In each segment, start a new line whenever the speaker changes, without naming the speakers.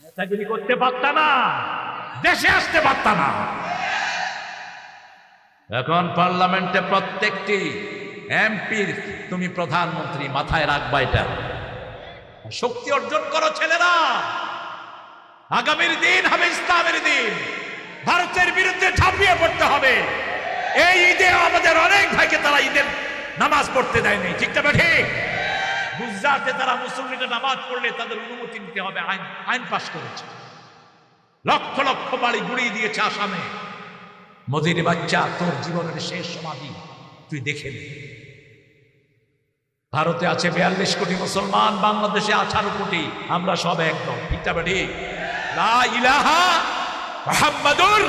নেতাগিরি করতে পারত না, দেশে আসতে পারত না। এখন পার্লামেন্টে প্রত্যেকটি এমপির তুমি প্রধানমন্ত্রী, মাথায় রাখবা এটা। শক্তি অর্জন করো ছেলেরা, আগামীর দিন হবে ইসলামের দিন। ভারতের বিরুদ্ধে ঝাঁপিয়ে পড়তে হবে। এই ঈদে আমাদের অনেক ভাইকে তারা ঈদের নামাজ পড়তে দেয়নি, ঠিক না ঠিক? গুজরাটে তারা মুসলমানরা নামাজ পড়লে তাদের অনুমতি নিতে হবে, আইন পাশ করেছে। লক্ষ লক্ষ বাড়ি গুড়িয়ে দিয়েছে আসামে। মোদির বাচ্চা, তোর জীবনের শেষ সমাধি তুই দেখে নে। ভারতে আছে 42 কোটি মুসলমান, বাংলাদেশে 18 কোটি, আমরা সব একদম, ঠিক না ঠিক? লা ইলাহা মুহাম্মাদুর।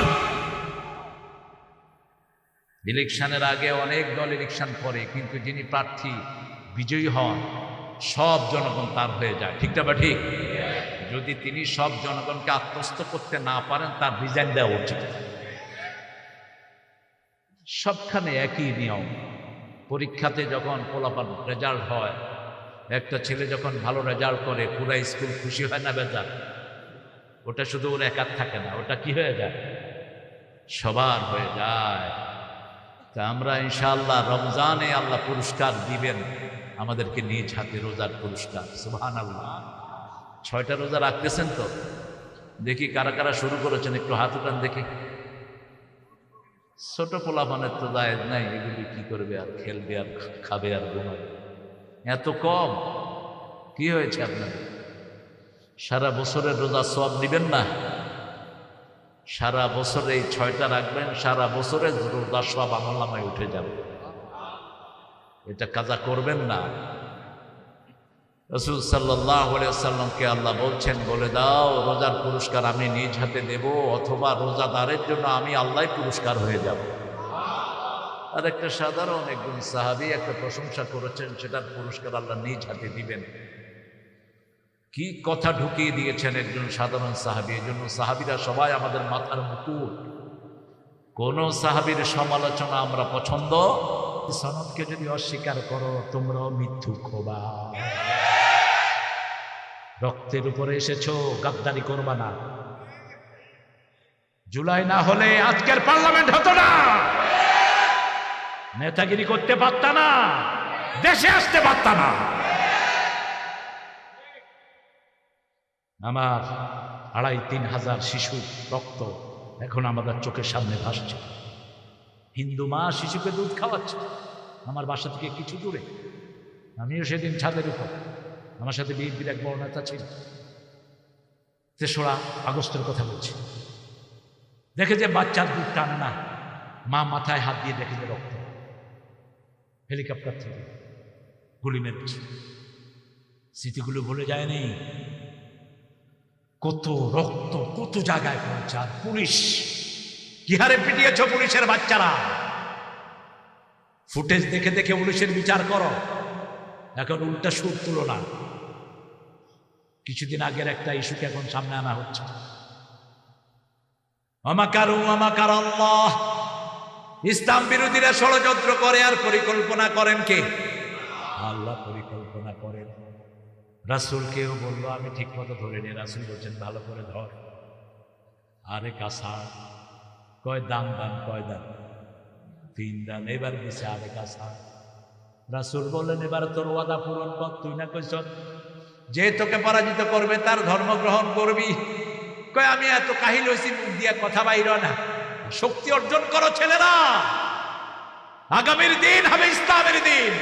ইলেকশনের আগে অনেক দল ইলেকশন করে, কিন্তু যিনি প্রার্থী বিজয়ী হন সব জনগণ তার হয়ে যায়, ঠিক না ঠিক? যদি তিনি সব জনগণকে আত্মস্থ করতে না পারেন, তার রিজাইন দেওয়া উচিত। সবখানে একই নিয়ম। পরীক্ষাতে যখন পোলাপান রেজাল্ট হয়, একটা ছেলে যখন ভালো রেজাল্ট করে, পুরা স্কুল খুশি হয় না বেজার? ওটা শুধু ওর একার থাকে না, ওটা কি হয়ে যায়? সবার হয়ে যায়। তা আমরা ইনশাআল্লাহ রমজানে আল্লাহ পুরস্কার দিবেন আমাদেরকে, নিজ হাতে রোজার পুরস্কার। সুবহানাল্লাহ। 6টা রোজা রাখতেছেন তো? দেখি কারা কারা শুরু করেছেন, একটু হাত উঠান দেখি। ছোট পোলাপানের তো দায় নাই, এগুলি কি করবে আর, খেলবে আর খাবে আর ঘুমাবে। এত কম কি হয়েছে আপনাদের? সারা বছরের রোজা সওয়াব নিবেন না? সারা বছরে এই 6টা রাখবেন, সারা বছরে রোজা সব আমলনামায় উঠে যাবে। এটা কাজা করবেন না। রাসূল সাল্লাল্লাহু আলাইহি ওয়াসাল্লামকে আল্লাহ বলছেন, বলে দাও রোজার পুরস্কার আমি নিজ হাতে দেব, অথবা রোজাদারের জন্য আমি আল্লাহ পুরস্কার হয়ে যাব। আর একটা সাধারণ একজন সাহাবী একটা প্রশংসা করেছেন, সেটার পুরস্কার আল্লাহ নিজ হাতে দিবেন। কি কথা ঢুকিয়ে দিয়েছেন একজন সাধারণ সাহাবী। এই জন্য সাহাবীরা সবাই আমাদের মাথার মুকুট। কোন সাহাবীর সমালোচনা আমরা পছন্দ। সনদকে যদি অস্বীকার করো, তোমরাও মিথ্যুক হবা। রক্তের উপরে এসেছো, গাদ্দারি করবা না। জুলাই না হলে আজকের পার্লামেন্ট হতো না। নেতাগিরি করতে পারত না, দেশে আসতে পারত না। আমার 2,5-3 হাজার শিশু রক্ত এখন আমাদের চোখের সামনে ভাসছে। হিন্দু মা শিশুকে দুধ খাওয়াচ্ছে আমার বাসা থেকে কিছু দূরে। আমিও সেদিন ছাদের উপর, আমার সাথে বিএনপির এক বড় নেতা ছিল। 3রা আগস্টের কথা বলছি। দেখে যে বাচ্চার দুধ টানে না, মা মাথায় হাত দিয়ে দেখে যে রক্ত। হেলিকপ্টার থেকে গুলি মেরেছে। স্মৃতিগুলো ভুলে যায়নি। কত রক্ত কত জায়গায় পৌঁছে। আর পুলিশ কি হারে পিটিয়েছ পুলিশের বাচ্চারা। ফুটেজ দেখে দেখে পুলিশের বিচার করো, এখন উল্টা সুর তুলো না। কিছুদিন আগের একটা ইস্যুকে এখন সামনে আনা হচ্ছে। ওয়ামাকারু ওয়ামাকার আল্লাহ। ইসলাম বিরোধীরা ষড়যন্ত্র করে, আর পরিকল্পনা করেন কে? আল্লাহ পরিকল্পনা করেন। রাসূলকেও বললো আমি ঠিক মতো ধরে নি। রাসূল বলছেন ভালো করে ধর। আরে কাসার কয় দান দান, কয় দান? 3 দান। এবার দিছে আরে কাসার। রাসূল বললেন এবার তোর ওয়াদা পূরণ কর। তুই না কইছ যে তোকে পরাজিত করবে তার ধর্ম গ্রহণ করবি। কয় আমি এত কাহিল হইছি, মুখ দিয়ে কথা বাইর না। শক্তি অর্জন করো ছেলেরা, আগামীর দিন হবে ইসলামের দিন।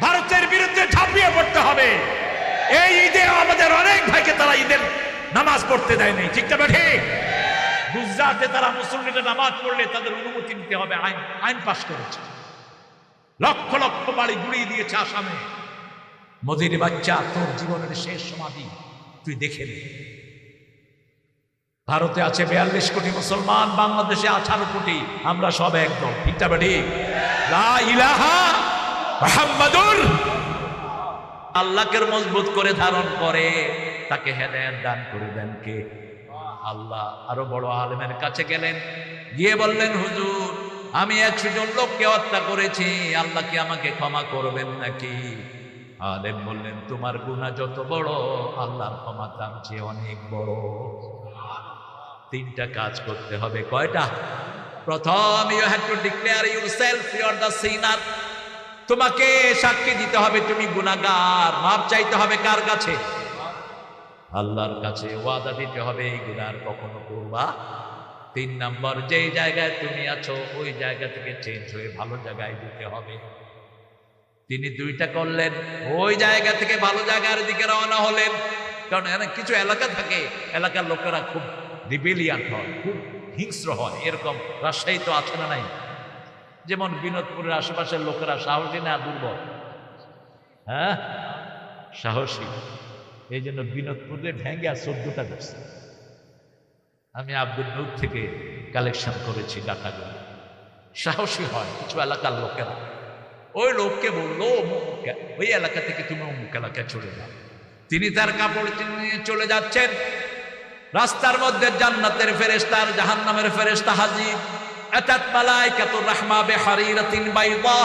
ভারতের বিরুদ্ধে ঝাঁপিয়ে পড়তে হবে। এই ঈদে আমাদের অনেক ভাইকে তারা ঈদের নামাজ পড়তে দেয়নি, ঠিক না ঠিক? গুজরাটে তারা মুসলমানরা নামাজ পড়লে তাদের অনুমতি নিতে হবে, আইন পাশ করেছে। লক্ষ লক্ষ বাড়ি গুড়িয়ে দিয়েছে আসামে। মোদির বাচ্চা, তোর জীবনের শেষ সমাধি তুই দেখে নে। ভারতে আছে 42 কোটি মুসলমান, বাংলাদেশে 18 কোটি, আমরা সব একদম, ঠিক না ঠিক? লা ইলাহা মুহাম্মাদুর। আল্লাহকে মজবুত করে ধারণ করে, তাকে হেদায়েত দান করে দেন কে? আল্লাহ। আরো বড় আলেমের কাছে গেলেন, গিয়ে বললেন হুজুর আমি 100 জন লোককে হত্যা করেছি, আল্লাহ কি আমাকে ক্ষমা করবেন নাকি? আলেম বললেন তোমার গুনাহ যত বড় আল্লাহর ক্ষমা তার চেয়ে অনেক বড়। তিনটা কাজ করতে হবে। কয়টা? প্রথম, you have to declare yourself you are the sinner. তোমাকে সাক্ষী দিতে হবে তুমি গুনাহগার। মাপ চাইতে হবে কার কাছে? আল্লাহর কাছে। ওয়াদা দিতে হবে এই গুনাহ কখনো করবা। 3 নম্বর, যেই জায়গায় তুমি আছো ওই জায়গা থেকে চেঞ্জ হয়ে ভালো জায়গায় যেতে হবে। তিনি দুইটা করলেন, ওই জায়গা থেকে ভালো জায়গার দিকে রওনা হলেন। কারণ কিছু এলাকা থাকে, এলাকার লোকেরা খুব রিবেলিয়ান হয়, খুব হিংস্র হয়। এরকম রাজশাহী তো আছে না নাই? যেমন বিনোদপুরের আশেপাশের লোকেরা সাহসী না দুর্বল? হ্যাঁ, সাহসী। এই জন্য বিনোদপুরে ভেঙ্গে 14টা করছে। আমি আব্দুল নূর থেকে কালেকশন করেছি ডাটাগুলো। সাহসী হয় কিছু এলাকার লোকেরা। ওই লোককে বললো ওই এলাকা থেকে তুমি অমুক এলাকায় চলে যাও। তিনি তার কাপড় নিয়ে চলে যাচ্ছেন। রাস্তার মধ্যে জান্নাতের ফেরেশতা আর জাহান্নামের ফেরেশতা হাজির। আতাত মালাইকাতুর রাহমা বিহারিরাতিন বাইদা।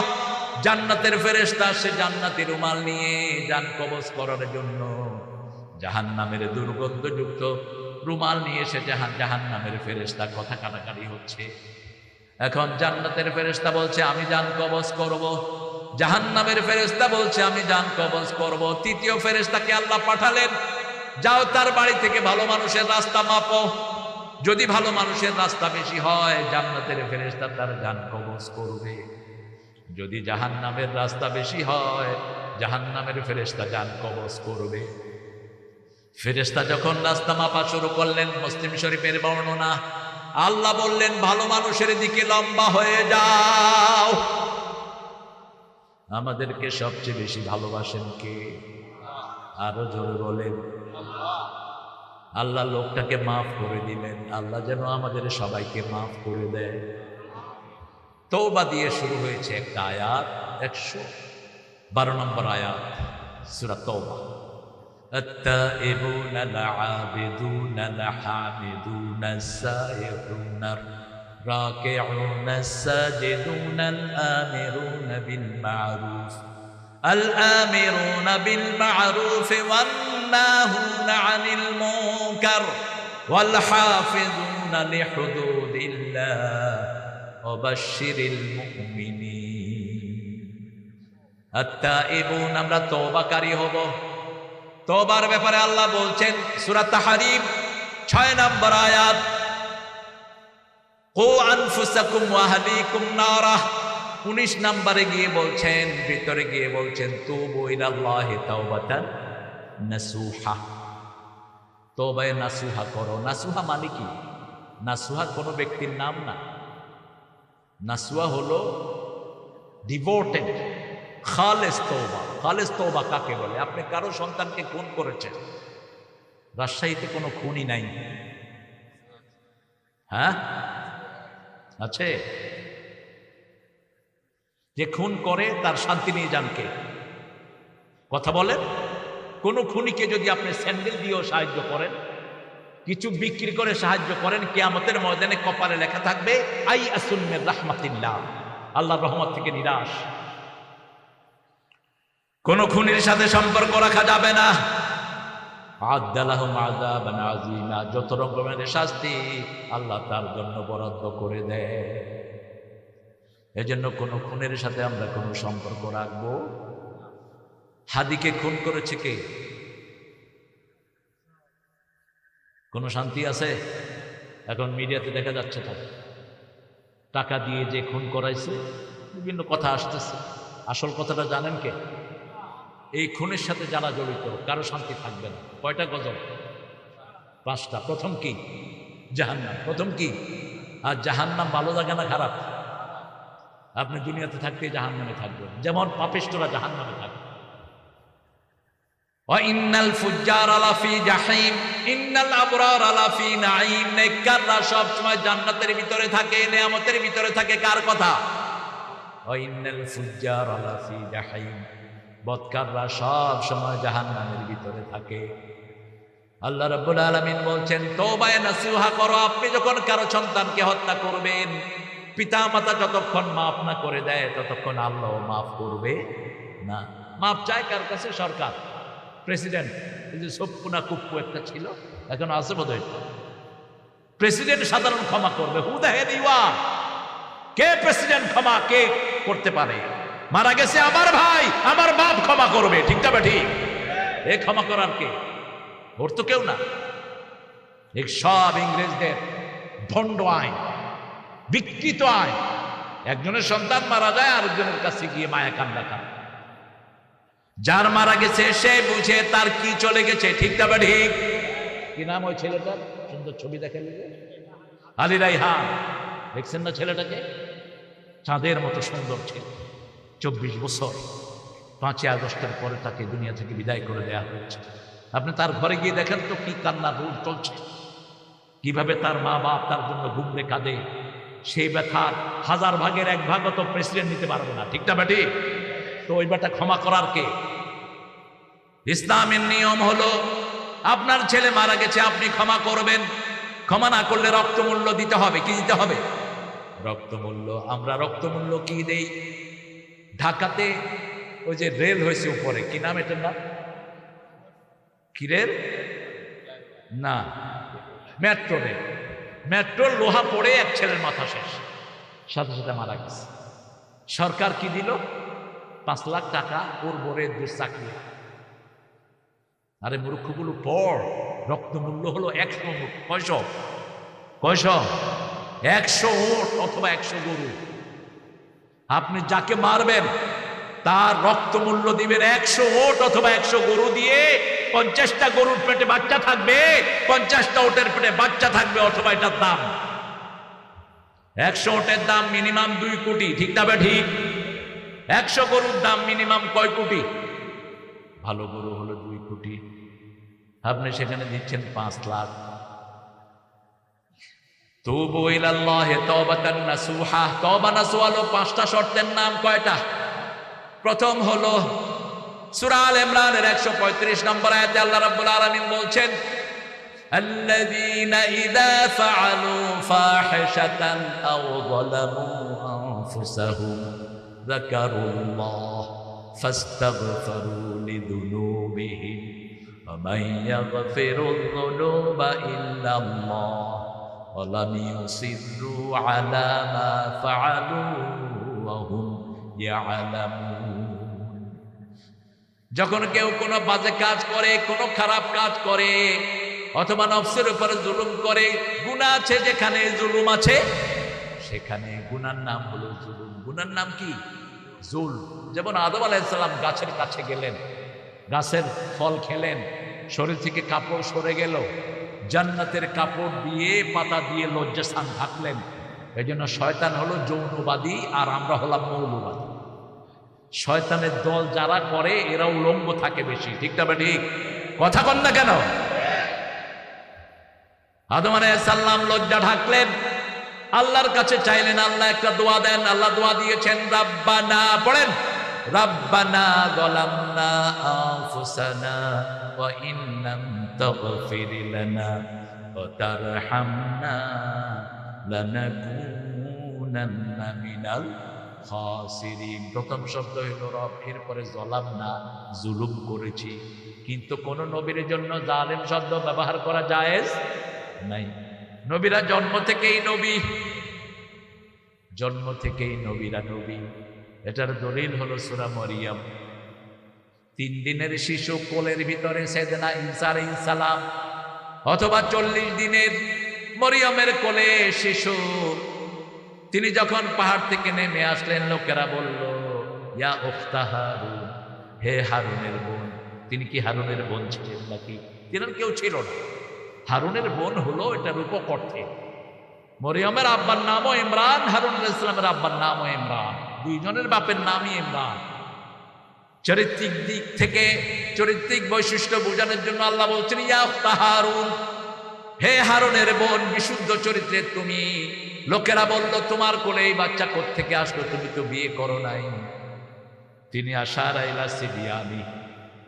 জান্নাতের ফেরেশতা সে জান্নাতি রুমাল নিয়ে জান কবজ করার জন্য জাহান্নামের দুর্গন্ধযুক্ত রুমাল নিয়ে এসে জাহান্নামের ফেরেশতা কথা কাটাকাটি হচ্ছে। এখন জান্নাতের ফেরেশতা বলছে আমি জান কবজ করব, জাহান্নামের ফেরেশতা বলছে আমি জান কবজ করব। তৃতীয় ফেরেশতাকে আল্লাহ পাঠালেন, যাও তার বাড়ি থেকে ভালো মানুষের রাস্তা মাপো। যদি ভালো মানুষের রাস্তা বেশি হয় জান্নাতের ফেরেশতা তার জান কবজ করবে। যদি জাহান্নামের রাস্তা বেশি হয় জাহান্নামের ফেরেশতা জান কবজ করবে। ফেরেশতা যখন রাস্তা মাপা শুরু করলেন, মুসলিম শরীফের বর্ণনা, আল্লাহ বললেন ভালো মানুষের দিকে লম্বা হয়ে যাও। আমাদেরকে সবচেয়ে বেশি ভালোবাসেন কে? আরো জোরে বলেন। আল্লাহ লোকটাকে মাফ করে দিলেন। আল্লাহ যেন আমাদের সবাইকে মাফ করে দেয়। তওবা দিয়ে শুরু হয়েছে একটা আয়াত, 112 নম্বর আয়াত সূরা তওবা। التائبون العابدون الحامدون السائحون الراكعون الساجدون الآمرون بالمعروف والناهون عن المنكر والحافظون لحدود الله وبشر المؤمنين। التائبون আমরা তওবাকারী হব। তওবার ব্যাপারে আল্লাহ বলছেন সূরা তাহরীম 6 নম্বর আয়াত, কু আনফুসাকুম ওয়া আহলিকুম নারা। 19 নম্বরে গিয়ে বলছেন, ভিতরে গিয়ে বলছেন তুবু ইলাল্লাহি তাওবাতান নাসুহা। তওবায়ে নাসুহা করো। নাসুহা মানে কি? নাসুহা কোনো ব্যক্তির নাম না। নাসুহা হলো ডিভোটেড খালেস তওবা। খালেস তওবা কাকে বলে? আপনি কারো সন্তানকে খুন করেছেন, রাজশাহীতে কোনো খুনই নাই, হ্যাঁ আছে? যে খুন করে তার শান্তি নিয়ে যান কে? কথা বলেন। কোন খুনিকে যদি আপনি স্যান্ডেল দিয়েও সাহায্য করেন, কিছু বিক্রি করে সাহায্য করেন, কিয়ামতের ময়দানে কপালে লেখা থাকবে আই আসুন মির রাহমাতিল্লাহ, আল্লাহর রহমত থেকে নিরাশ। কোন খুনির সাথে সম্পর্ক রাখা যাবে না। আ'আদ্দালাহুম আযাবান আযীমা। যত রকমের শাস্তি আল্লাহ তার জন্য বরাদ্দ করে দেয়। এজন্য কোন খুনের সাথে আমরা কোনো সম্পর্ক রাখবো। হাদিকে খুন করেছে কে? কোনো শান্তি আছে? এখন মিডিয়াতে দেখা যাচ্ছে টাকা দিয়ে যে খুন করাইছে, বিভিন্ন কথা আসতেছে। আসল কথাটা জানেন কে? এই খুনের সাথে যারা জড়িত কারো শান্তি থাকবে না। কয়টা গজব? 5টা। প্রথম কি? জাহান্নাম। প্রথম কি? আর জাহান্নাম ভালো জায়গা না খারাপ? আপনি দুনিয়াতে থাকতে জাহান্নামে থাকবেন, যেমন পাপিষ্ঠরা জাহান্নামে থাকবে। ইন্নাল ফুজ্জারা লাফি জাহিম ইন্নাল আবরারা লাফি নাঈম। নেককাররা সব সময় জান্নাতের ভিতরে থাকে, নিয়ামতের ভিতরে থাকে। কার কথা? ইন্নাল ফুজ্জারা লাফি জাহিম। বদকাররা সব সময় জাহান্নামের ভিতরে থাকে। আল্লাহ রাব্বুল আলামিন বলছেন তওবায়ে নাসুহা করো। আপনি যখন কারো সন্তানকে হত্যা করবেন, পিতা মাতা যতক্ষণ মাফ না করে দেয় ততক্ষণ আল্লাহ মাফ করবে না। মাপ চায় কার কাছে? সরকার, প্রেসিডেন্ট। এই যে সপ্পুনা কুপ্পু একটা ছিল, এখন আছে বোধহয়। প্রেসিডেন্ট সাধারণ ক্ষমা করবে? Who the hell you are? কে প্রেসিডেন্ট ক্ষমা কে করতে পারে? মারা গেছে আমার ভাই, আমার বাপ ক্ষমা করবে, ঠিক না ঠিক? এ ক্ষমা করার কে? ওর তো কেউ না। এই সব ইংরেজদের ভণ্ড আইন, বিকৃত আইন। একজনের সন্তান মারা যায়, আরেকজনের কাছে গিয়ে মায়া কান্না কাঁদে। যার মারা গেছে সে বুঝে তার কি চলে গেছে, ঠিক না ঠিক? কি নাম ওই ছেলেটার? সুন্দর ছবি দেখে আলী রায়হান, দেখছেন না ছেলেটাকে? চাঁদের মতো সুন্দর ছেলে, 24 বছর। 5ই আগস্টের পরে তাকে দুনিয়া থেকে বিদায় করে দেওয়া হয়েছে। আপনি তার ঘরে গিয়ে দেখেন তো কি কান্নার রোল চলছে, কিভাবে তার মা বাপ তার জন্য ঘুমরে কাঁদে। সেই ব্যথার 1000 ভাগের 1 ভাগও তো প্রেসিডেন্ট নিতে পারবে না, ঠিক না বেটি? তো ওই বেটা ক্ষমা করার কে? ইসলামের নিয়ম হলো আপনার ছেলে মারা গেছে, আপনি ক্ষমা করবেন। ক্ষমা না করলে রক্তমূল্য দিতে হবে। কি দিতে হবে? রক্তমূল্য। আমরা রক্তমূল্য কি দেই? ঢাকাতে ওই যে রেল হয়েছে উপরে, কি নাম এটার নাম? কি রেল? না, মেট্রো রেল। মেট্রোর লোহা পড়ে এক ছেলের মাথা শেষ, সাথে সাথে মারা গেছে। সরকার কি দিল? 5 লাখ টাকা ওর বোরের চাকরি। আরে মূর্খগুলো পড়, রক্তমূল্য হলো 100 উট। কয়শো? 100 উট অথবা 100 গরু। আপনি যাকে মারবেন তার রক্তমূল্য দিবেন 100 উট অথবা 100 গরু দিয়ে। 50টা গরুর পেটে বাচ্চা থাকবে, 50টা উটের পেটে বাচ্চা থাকবে, অথবা এটার দাম 100 উটের দাম মিনিমাম 2 কোটি, ঠিক না ঠিক? 100 গরুর দাম মিনিমাম কয় কোটি? ভালো গরু হলো 2 কোটি। আপনি সেখানে দিচ্ছেন 5 লাখ। তুবু ইলাল্লাহি তাওবাতান নাসুহা। তওবা নাসুহা হলো 5টা শর্তের নাম। কয়টা? প্রথম হলো সূরা আল ইমরানের 135 নম্বর আয়াতে আল্লাহ রাব্বুল আলামিন বলছেন, আল্লাযীনা ইযা ফাআলু ফাহিশাতান আও যালামু আনফুসাহুম যাকারুল্লাহ ফাস্তাগফিরু লিযুনুবিহিম ওয়া মান ইয়াগফিরুয যুনুবা ইল্লাল্লাহ ওয়া লাম ইউসিররু আলা মা ফাআলু ওয়া হুম ইয়ালামুন। যখন কেউ কোনো বাজে কাজ করে, কোনো খারাপ কাজ করে, অথবা নফসের উপরে জুলুম করে, গুনাহ আছে যেখানে জুলুম আছে সেখানে গুনার নাম হলো জুলুম। গুনার নাম কি? জুলম। যেমন আদম আলাইহিস সালাম গাছের কাছে গেলেন, গাছের ফল খেলেন, শরীর থেকে কাপড় সরে গেল, জান্নাতের কাপড় দিয়ে পাতা দিয়ে লজ্জাস্থান ঢাকলেন। এই জন্য শয়তান হলো যৌনবাদী আর আমরা হলাম মৌলবাদী। শয়তানের দল যারা করে এরা উলঙ্গ থাকে বেশি, ঠিক না ঠিক? কথা কন না কেন? আদম আলাইহিস সালাম লজ্জা ঢাকলেন, আল্লাহর কাছে চাইলেন, আল্লাহ একটা দোয়া দেন। আল্লাহ দোয়া দিয়েছেন, রাব্বানা, পড়েন, রাব্বানা যালামনা আনফুসানা ওয়া ইন লাম তাগফির লানা ওয়া তারহামনা লানাকুনান্না মিনাল খাসিরিন। প্রথম শব্দ হইল রব, এরপরে যালামনা, জুলুম করেছি। কিন্তু কোন নবীর জন্য জালেম শব্দ ব্যবহার করা জায়েজ নাই। নবীরা জন্ম থেকেই নবী, জন্ম থেকেই নবীরা নবী। এটার দলিল হলো সূরা মরিয়ম। 3 দিনের শিশু কোলের ভিতরে সাইয়েদনা ঈসা আলাইহিস সালাম, অথবা 40 দিনের মরিয়মের কোলে শিশু। তিনি যখন পাহাড় থেকে নেমে আসলেন, লোকেরা বলল, ইয়া উখতা হারুন, হে হারুনের বোন। তিনি কি হারুনের বোন ছিলেন নাকি? তিনি কেউ ছিল না। হারুনের বোন হলো এটা রূপক অর্থে। মরিয়মের আব্বার নামও ইমরান, হারুন আলাইহিস সালামের আব্বার নামও ইমরান, দুইজনের বাপের নামই ইমরান। চারিত্রিক দিক থেকে চারিত্রিক বৈশিষ্ট্য বোঝানোর জন্য আল্লাহ বলছেন, ইয়া উখতা হারুন, হে হারুনের বোন, বিশুদ্ধ চরিত্রের তুমি। লোকেরা বলল, তোমার কোলে এই বাচ্চা কোত্থেকে আসলো? তুমি তো বিয়ে করো নাই। তিনি আশারা ইলা সিবিয়ানি,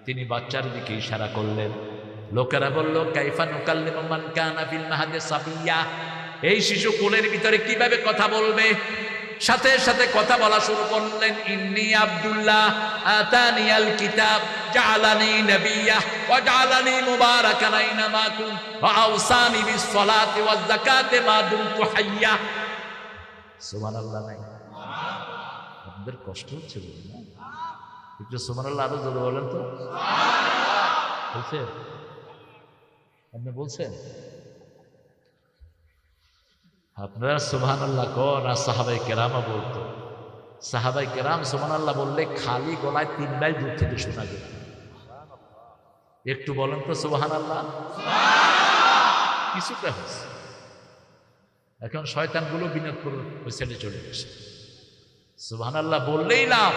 তিনি বাচ্চার দিকে ইশারা করলেন। লোকেরা বলল, কাইফা নুকাল্লিমু মান কানা ফিল মাহদি সাবিয়্যা, এই শিশু কোলের ভিতরে কিভাবে কথা বলবে? সাথে সাথে কথা বলা শুরু করলেন, ইন্নী আব্দুল্লাহ আতানিয়াল কিতাব জাআলানি নাবিয়্যা ওয়া জাআলানি মুবারাকান আইনামা কুনতু ওয়া আওসানি বিস সালাতি ওয়াজ যাকাতি মা দুমতু হাইয়্যা। সুবহানাল্লাহ নাই? আপনাদের কষ্ট হচ্ছে বলুন না? একটু সুবহানাল্লাহ আরো জোরে বলেন তো। বলছে? আপনি বলছেন? আপনারা সুবহানাল্লাহ কন, আর সাহাবায়ে কেরামও বলতো। সাহাবায়ে কেরাম সুবহানাল্লাহ বললে খালি গলায় 3 মাইল দূর থেকে শোনা যেত। একটু বলেন তো সুবহানাল্লাহ। কিছুটা হচ্ছে। এখন শয়তানগুলো বিনোদ করে ওই সাইডে চলে গেছে। সুবহানাল্লাহ বললেই লাভ,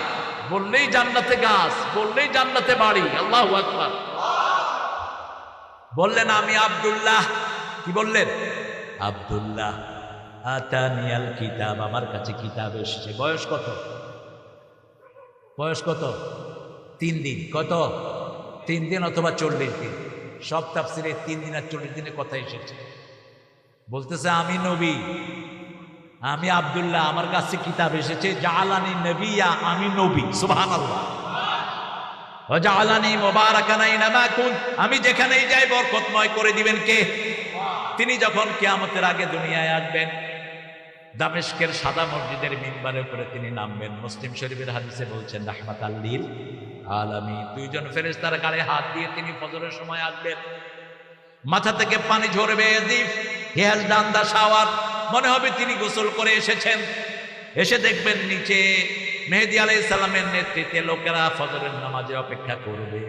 বললেই জান্নাতে গাছ, বললেই জান্নাতে বাড়ি। আল্লাহু আকবার। বললেন আমি আব্দুল্লাহ। কি বললেন? আব্দুল্লাহ আতানিয়াল কিতাব, আমার কাছে কিতাব এসেছে। বয়স কত? বয়স কত? 3 দিন। কত? 3 দিন অথবা 40 দিন। সব তাফসিরে 3 দিন আর 40 দিনের কথা এসেছে। বলতেছে আমি নবী, আমি আব্দুল্লাহ, আমার কাছে কিতাব এসেছে। জাআলানি নবিয়্যা, আমি নবী। সুবহানাল্লাহ। ওয়া জাআলানি মুবারাকান আইনামা কুনতু, আমি যেখানেই যাই বরকতময় করে দিবেন কে? তিনি যখন কিয়ামতের আগে দুনিয়ায় আসবেন, দামেস্কের সাদা মসজিদের মিম্বারের উপরে তিনি নামবেন। মুসলিম শরীফের হাদিসে বলছেন রাহমাতাল লিল আলামিন। 2 জন ফেরেশতার গায়ে হাত দিয়ে তিনি ফজরের সময় আসবেন। মাথা থেকে পানি ঝরবে, he has done the shower, মনে হবে তিনি গোসল করে এসেছেন। এসে দেখবেন নিচে মেহেদী আলাইহিস সালামের নেতৃত্বে লোকেরা ফজরের নামাজে অপেক্ষা করবে।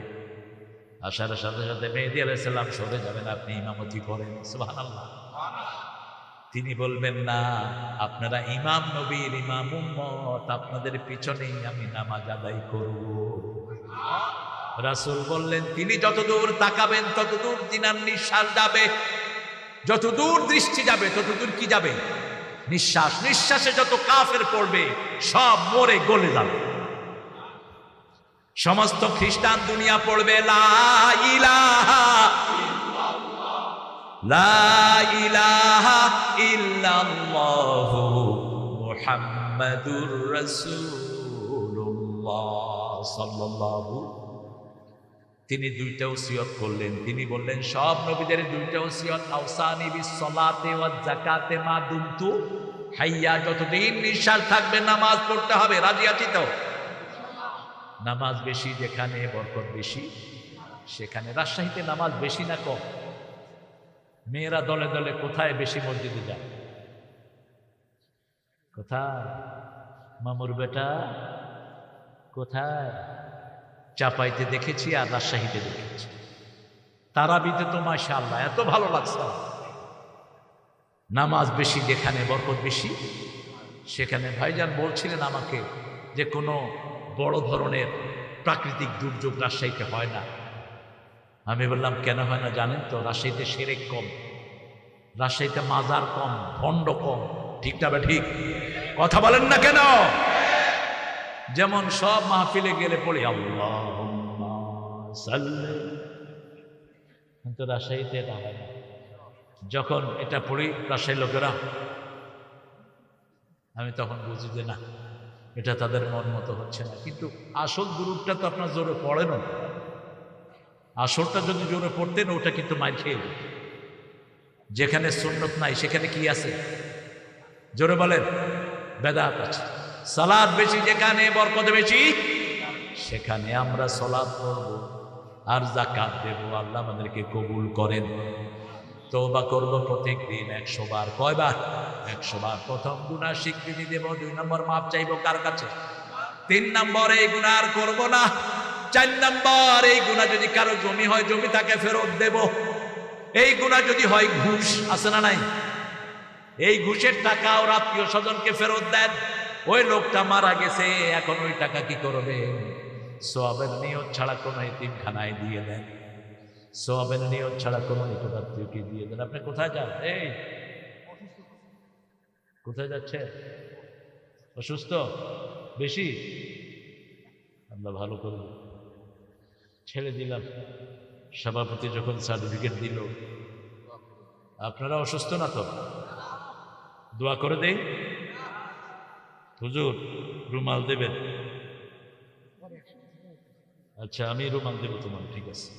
আসার সাথে সাথে মেহেদী আলাইহিস সালাম সরে যাবেন, আপনি ইমামতি করেন। সুবহানাল্লাহ। তিনি বলবেন না, আপনারা ইমাম নবীর ইমাম উম্মত, আপনাদের পিছনেই আমি নামাজ আদায় করব। রাসূল বললেন তিনি যতদূর তাকাবেন ততদূর তিনার নিঃশ্বাস যাবে, যতদূর দৃষ্টি যাবে ততদূর কি যাবে? নিঃশ্বাস। নিঃশ্বাসে যত কাফের পড়বে সব মরে গলে যাবে। সমস্ত খ্রিস্টান দুনিয়া পড়বে লা ইলাহা ইল্লাল্লাহ, লা ইলাহা ইল্লাল্লাহু মুহাম্মাদুর রাসূলুল্লাহ সাল্লাল্লাহু। তিনি 2টা ওসিয়ত করলেন। তিনি বললেন সব নবীদের 2টা ওসিয়ত, আওসানি বিস সালাতি ওয়াজ যাকাতে মা দুমতু হাইয়া, যতদিন নিঃশ্বাস থাকবে নামাজ পড়তে হবে। রাজি আছি তো? নামাজ বেশি যেখানে বরকত বেশি সেখানে। রাজশাহীতে নামাজ বেশি না কম? মেয়েরা দলে দলে কোথায় বেশি মসজিদে যায়? কোথায়? মামুর বেটা কোথায়? চাপাইতে দেখেছি আর রাজশাহীতে দেখেছি। তারাবিতে তো মাশাআল্লাহ এত ভালো লাগছে। নামাজ বেশি যেখানে বরকত বেশি সেখানে। ভাইজান বলছিলেন আমাকে যে কোনো বড় ধরনের প্রাকৃতিক দুর্যোগ রাজশাহীতে হয় না। আমি বললাম কেন হয় না জানেন তো? রাজশাহীতে শিরক কম, রাজশাহীতে মাজার কম, ভণ্ড কম। ঠিক না? ঠিক কথা বলেন না কেন? যেমন সব মাহফিলে গেলে পড়ি আল্লাহুম্মা সাল্লি, কিন্তু রাজশাহীতে এটা হয় না। যখন এটা পড়ি রাজশাহীর লোকেরা, আমি তখন বুঝি যে না, এটা তাদের মন মতো হচ্ছে না। কিন্তু আসল দুরূপটা তো আপনার জোরে পড়ে না। আসলটা যদি জোরে পড়তেন ওটা কিন্তু মার খেয়ে যেত। যেখানে সুন্নত নাই সেখানে কি আছে? জোরে বলেন। বেদাত আছে। সালাত বেশি যেখানে বরকত বেশি সেখানে আমরা সালাত করব আর যাকাত দেব। আল্লাহ আমাদেরকে কবুল করেন। তওবা করব প্রত্যেক দিন 100 বার। কয়বার? 100 বার। প্রথম গুনাহ স্বীকৃতি দেব, 2 নম্বর মাপ চাইব কার কাছে? 3 নম্বর এই গুনাহ আর করব না। 4 নম্বর এই গুনাহ যদি কারো জমি হয় জমি তাকে ফেরত দেব। এই গুনাহ যদি হয় ঘুষ, আছে না নাই? এই ঘুষের টাকা ওর আত্মীয় স্বজনকে ফেরত দেন। ওই লোকটা মারা গেছে, এখন ওই টাকা কি করবে? সওয়াবের নিয়ত ছাড়া কোনো এতিমখানায় দিয়ে দেন। সওয়াবের নিয়ত ছাড়া কোনো নিকটাত্মীয়কে দিয়ে দেন। আপনি কোথায় যান? এই কোথায় যাচ্ছে? অসুস্থ বেশি? আমরা ভালো করব, ছেড়ে দিলাম। সভাপতি যখন সার্টিফিকেট দিল, আপনারা অসুস্থ না তো? দোয়া করে দেই। হুজুর রুমাল দেবেন? আচ্ছা আমি রুমাল দেব তোমার, ঠিক আছে।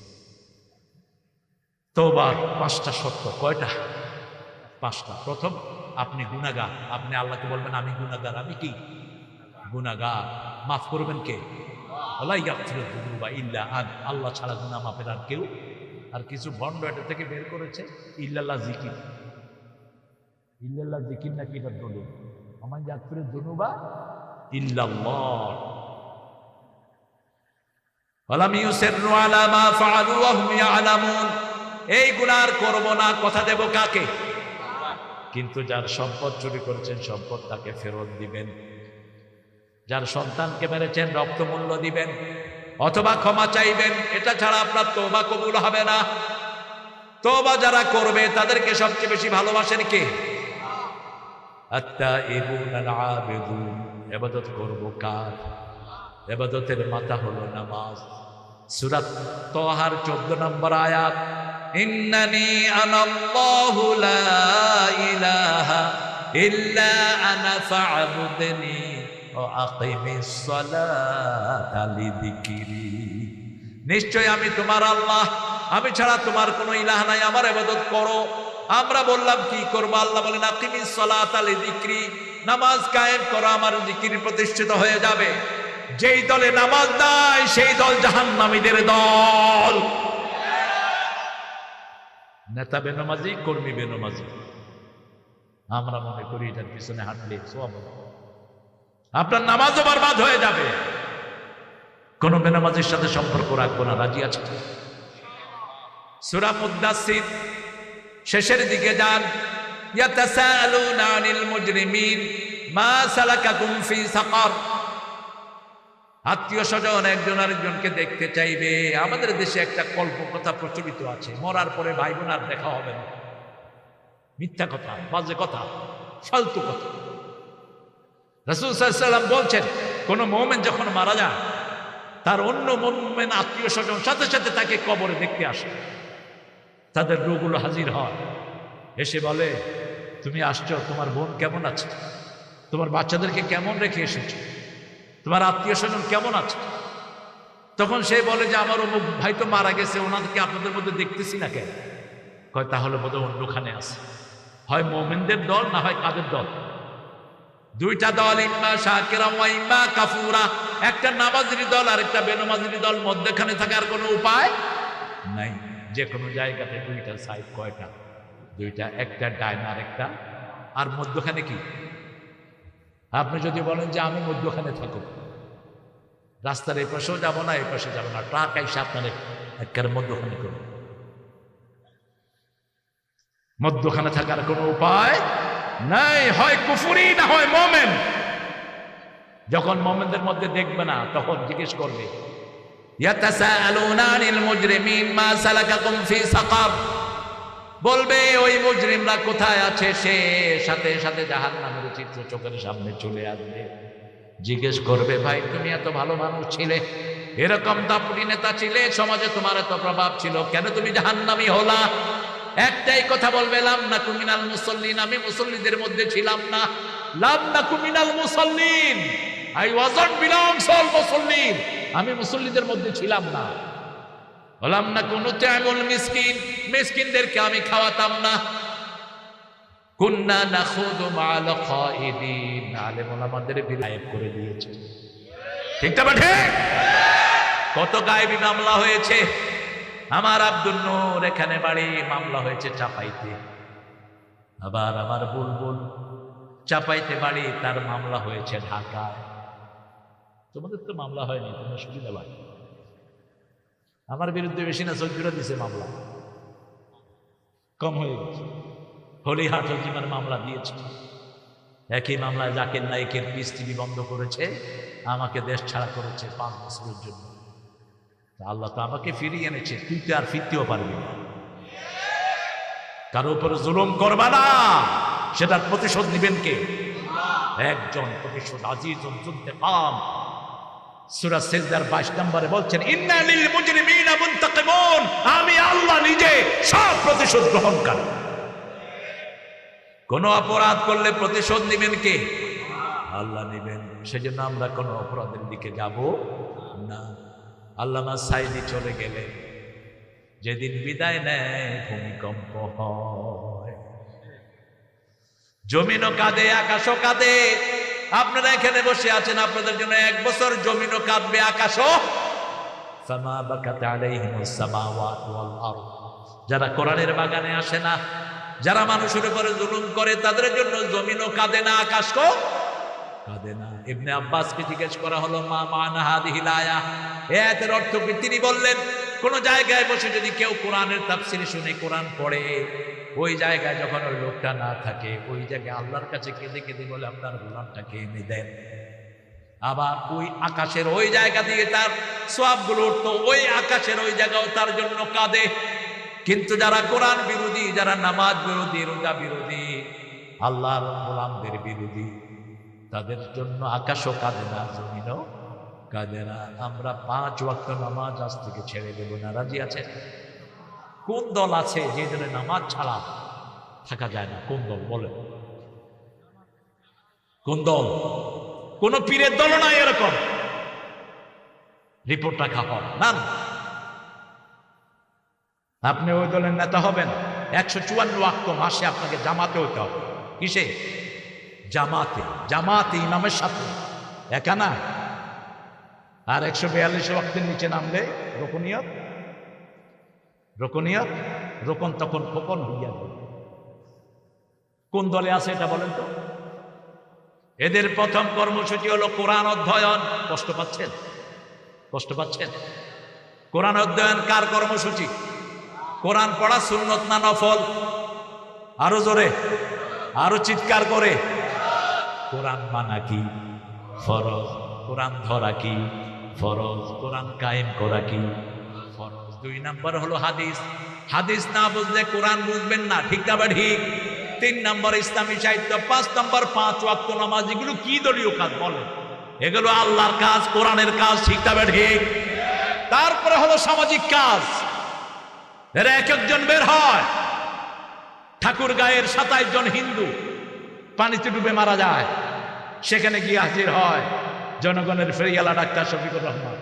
তওবার 5টা শর্ত। কয়টা? 5টা। প্রথম, আপনি গুনাহগার। আপনি আল্লাহকে বলবেন আমি গুনাহগার। আমি কি গুনাহগার। মাফ করবেন কে? ওয়ালা ইয়াগফিরুয যুনুবা ইল্লা আনা। আল্লাহ ছাড়া গুনাহ মাফের আর কেউ। আর কিছু ভণ্ড এটা থেকে বের করেছে ইল্লাল্লাহ জিকির। ইল্লাল্লাহ জিকির নাকি এটা দলিল। ওমান ইয়াগফিরুয যুনুবা ইল্লাল্লাহ ওয়ালাম ইউসিররু আলা মা ফাআলু ওয়া হুম ইয়ালামুন। এই গুনাহ করব না, কথা দেব কাকে? কিন্তু যার সম্পদ চুরি করেছেন সম্পদ তাকে ফেরত দিবেন। যার সন্তানকে মেরেছেন রক্তমূল্য দিবেন অথবা ক্ষমা চাইবেন। এটা ছাড়া আপনার তওবা কবুল হবে না। তওবা যারা করবে তাদেরকে সবচেয়ে বেশি ভালোবাসেন কে? আত-তাইবুন আল-আবিদুন। ইবাদত করব কার? ইবাদতের মাথা হলো নামাজ। সূরা তাহার 14 নম্বর আয়াত, ইন্নানি আনাল্লাহু লা ইলাহা ইল্লা আনা ফা'বুদনি ওয়া আকিমিস সালাতা লিযিকরি। নিশ্চয় আমি তোমার আল্লাহ, আমি ছাড়া তোমার কোনো ইলাহ নাই, আমার ইবাদত করো। আমরা বললাম কি করব? আল্লাহ বলেন আকিমিস সালাতা লিযিকরি, নামাজ কায়েম করো, আমার জিকির প্রতিষ্ঠিত হয়ে যাবে। যেই দলে নামাজ নাই সেই দল জাহান্নামীদের দল। নেতা বেনামাজি, কর্মী বেনামাজি। আমরা মনে করি এটার পিছনে হাঁটলে সওয়াব হবে। আপনার নামাজও বরবাদ হয়ে যাবে। কোন বেনামাজির সাথে সম্পর্ক রাখবো না। রাজি আছে? সূরা মুদ্দাসসির শেষের দিকে যান। ইয়াতাসাআলুনা আনিল মুজরিমিন মা সালাকাকুম ফি সাকার। আত্মীয় স্বজন একজন আরেকজনকে দেখতে চাইবে। আমাদের দেশে একটা কল্পকথা প্রচলিত আছে, মরার পরে ভাই বোন আর দেখা হবে না। মিথ্যা কথা, বাজে কথা, ফালতু কথা। রাসূল সাল্লাল্লাহু আলাইহি ওয়াসাল্লাম বলছেন কোন মুমিন যখন মারা যায় তার অন্য মুমিন আত্মীয় স্বজন সাথে সাথে তাকে কবরে দেখতে আসে। তাদের রূহগুলো হাজির হয়, এসে বলে তুমি আসছো, তোমার বোন কেমন আছে, তোমার বাচ্চাদেরকে কেমন রেখে এসেছো, তোমার আত্মীয় স্বজন কেমন আছে। তখন সে বলে যে আমার অমুক ভাই তো মারা গেছে, ওনাদেরকে আপনাদের মধ্যে দেখতেছি না কেন? কয় তাহলে বোধহয় অন্যখানে আছে। হয় মুমিনদের দল, না হয় কাদের দল? দুইটা দল, ইম্মা শাকিরা ওয়া ইম্মা কাফুরা। একটা নামাজের দল আর একটা বেনামাজের দল, মধ্যখানে থাকার কোনো উপায় নাই। যে কোনো জায়গাতে দুইটা সাইড। কয়টা? দুইটা, একটা ডাইন আর একটা। আর মধ্যখানে কি? আপনি যদি বলেন যে আমি মধ্যখানে থাকো, রাস্তার এই পাশেও যাবো না এই পাশে যাবো না, ট্রাক আইসা আপনার একের মধ্যখানে করবো। মধ্যখানে থাকার কোনো উপায় নাই। হয় কুফরি না হয় মুমিন। যখন মুমিনদের মধ্যে দেখবে না তখন জিজ্ঞেস করবে ইয়াতাসাআলুনা আনিল মুজরিমিন মা সালাকাকুম ফি সাকার। বলবে ওই মুজরিমরা কোথায় আছে, সে সাথে সাথে জাহান্নামের চিত্র চোখের সামনে চলে আসবে। জিজ্ঞেস করবে ভাই তুমি এত ভালো মানুষ ছিলে, এরকম দাপুটি নেতা ছিলে, সমাজে তোমার এত প্রভাব ছিল, কেন তুমি জাহান্নামী হলা? একটাই কথা বলবে লাম নাকু মিনাল মুসাল্লিন। আমি মুসল্লিদের মধ্যে ছিলাম না। লাম নাকু মিনাল মুসাল্লিন, আই ওয়াজন্ট বিলংস অল মুসাল্লিন। আমি মুসল্লিদের মধ্যে ছিলাম না। বললাম না কোন ত্যাগুল মিসকিন, মিসকিনদেরকে আমি খাওয়াতাম না। কুন্না নাখুদু মা'আল খাইদিন। আলেম ওলামাদের বিলায়েত করে দিয়েছে। ঠিক না ঠিক? কত গায়েবী মামলা হয়েছে। আমার আব্দুল নূর এখানে বাড়ি, মামলা হয়েছে চাপাইতে। আবার আমার বুলবুল চাপাইতে বাড়ি, তার মামলা হয়েছে ঢাকায়। তোমাদের তো মামলা হয়নি, তোমরা সুবিধা পাই। আমার বিরুদ্ধে বেশি না 14টা দিছে মামলা, কম হয়ে গেছে। হলিহাট হজিমার মামলা দিয়েছে। একই মামলায় জাকির নাইকের পিস টিভি বন্ধ করেছে, আমাকে দেশ ছাড়া করেছে 5 বছরের জন্য। আল্লাহ তো আমাকে ফিরিয়ে এনেছে, তুই তো আর ফিরতেও পারবি না। কারো উপরে জুলুম করবা না, সেটার প্রতিশোধ নিবেন কে? একজন প্রতিশোধ আজিজুন যুনতিকাম। সূরা সিজদার 22 নম্বরে বলছেন ইন্না লিল মুজরিমিনা মুনতাকিমুন। আমি আল্লাহ নিজে সব প্রতিশোধ গ্রহণ করি। কোন অপরাধ করলে প্রতিশোধ নেবেন কে? আল্লাহ নেবেন। সেজন্য আমরা কোনো অপরাধের দিকে যাব না। আল্লামা সাইদি চলে গেলেন, যেদিন বিদায় নেয় ভূমিকম্প হয়, জমিনও কাঁদে, আকাশও কাঁদে। আপনারা এখানে বসে আছেন, আপনাদের জন্য 1 বছর জমিনও কাঁদবে, আকাশও। ফামা বাকাত আলাইহিমুস সামাওয়াতু ওয়াল আরদ। যারা কোরআনের বাগানে আসে না, যারা মানুষের উপরে জুলুম করে, তাদের জন্য জমিনও কাঁদে না, আকাশও কাঁদে না। ইবনে আব্বাসকে জিজ্ঞেস করা হলো, মা মানা হাদিহিল আয়া, এই আয়াতের অর্থ কি? তিনি বললেন, কোন জায়গায় বসে যদি কেউ কোরআনের তাফসীর শুনে, কোরআন পড়ে, ওই জায়গায় যখন ওই লোকটা না থাকে, ওই জায়গায় আল্লাহর কাছে কেঁদে কেঁদে বলে, আপনার গোলামটাকে এনে দেন। আবার ওই আকাশের ওই জায়গা দিয়ে তার সওয়াবগুলো উঠতো, ওই আকাশের ওই জায়গাও তার জন্য কাঁদে। কিন্তু যারা কোরআন বিরোধী, যারা নামাজ বিরোধী, রোজা বিরোধী, আল্লাহর গোলামদের বিরোধী, তাদের জন্য আকাশও কাঁদে না, জমিনও কাঁদে না। আমরা 5 ওয়াক্ত নামাজ আজ থেকে ছেড়ে দেব না, রাজি আছে? কোন দল আছে যে দলে নামাজ ছাড়া থাকা যায় না? কোন দল বলেন? কোন দল? কোন পীরের দল নাই এরকম রিপোর্ট রাখা হয় না। আপনি ওই দলের নেতা হবেন, 154 ওয়াক্ত মাসে আপনাকে জামাতে হতে হবে। কিসে? জামাতে। জামাতে ইমামের সাথে, একা না। আর 142 ওয়াক্তের নিচে নামলে রুকনিয়ত, রুকনিয়ত, রোকন তখন খোকন হইয়া যাবে। কোন দলে আছে এটা বলেন তো? এদের প্রথম কর্মসূচি হলো কোরআন অধ্যয়ন। কষ্ট পাচ্ছেন? কষ্ট পাচ্ছেন? কোরআন অধ্যয়ন কার কর্মসূচি? কোরআন পড়া সুন্নত না নফল? আরো জোরে, আরো চিৎকার করে। কোরআন মানা কি? ফরজ। কোরআন ধরা কি? ফরজ। কোরআন কায়েম করা কি? ফরজ। 2 নম্বর হলো হাদিস। হাদিস না বুঝলে কোরআন বুঝবেন না, ঠিক না? ঠিক। 3 নম্বর ইসলামী সাহিত্য। 5 নম্বর 5 ওয়াক্ত নামাজ। এগুলো কি দলীয় কাজ বলেন? এগুলো আল্লাহর কাজ, কোরআনের কাজ, ঠিক না? ঠিক। তারপরে হলো সামাজিক কাজ। এরা এক একজন বের হয়। ঠাকুর গায়ের 27 জন হিন্দু পানিতে ডুবে মারা যায়, সেখানে গিয়ে হাজির হয় জনগণের ফেরিওয়ালা ডাক্তার শফিকুর রহমান।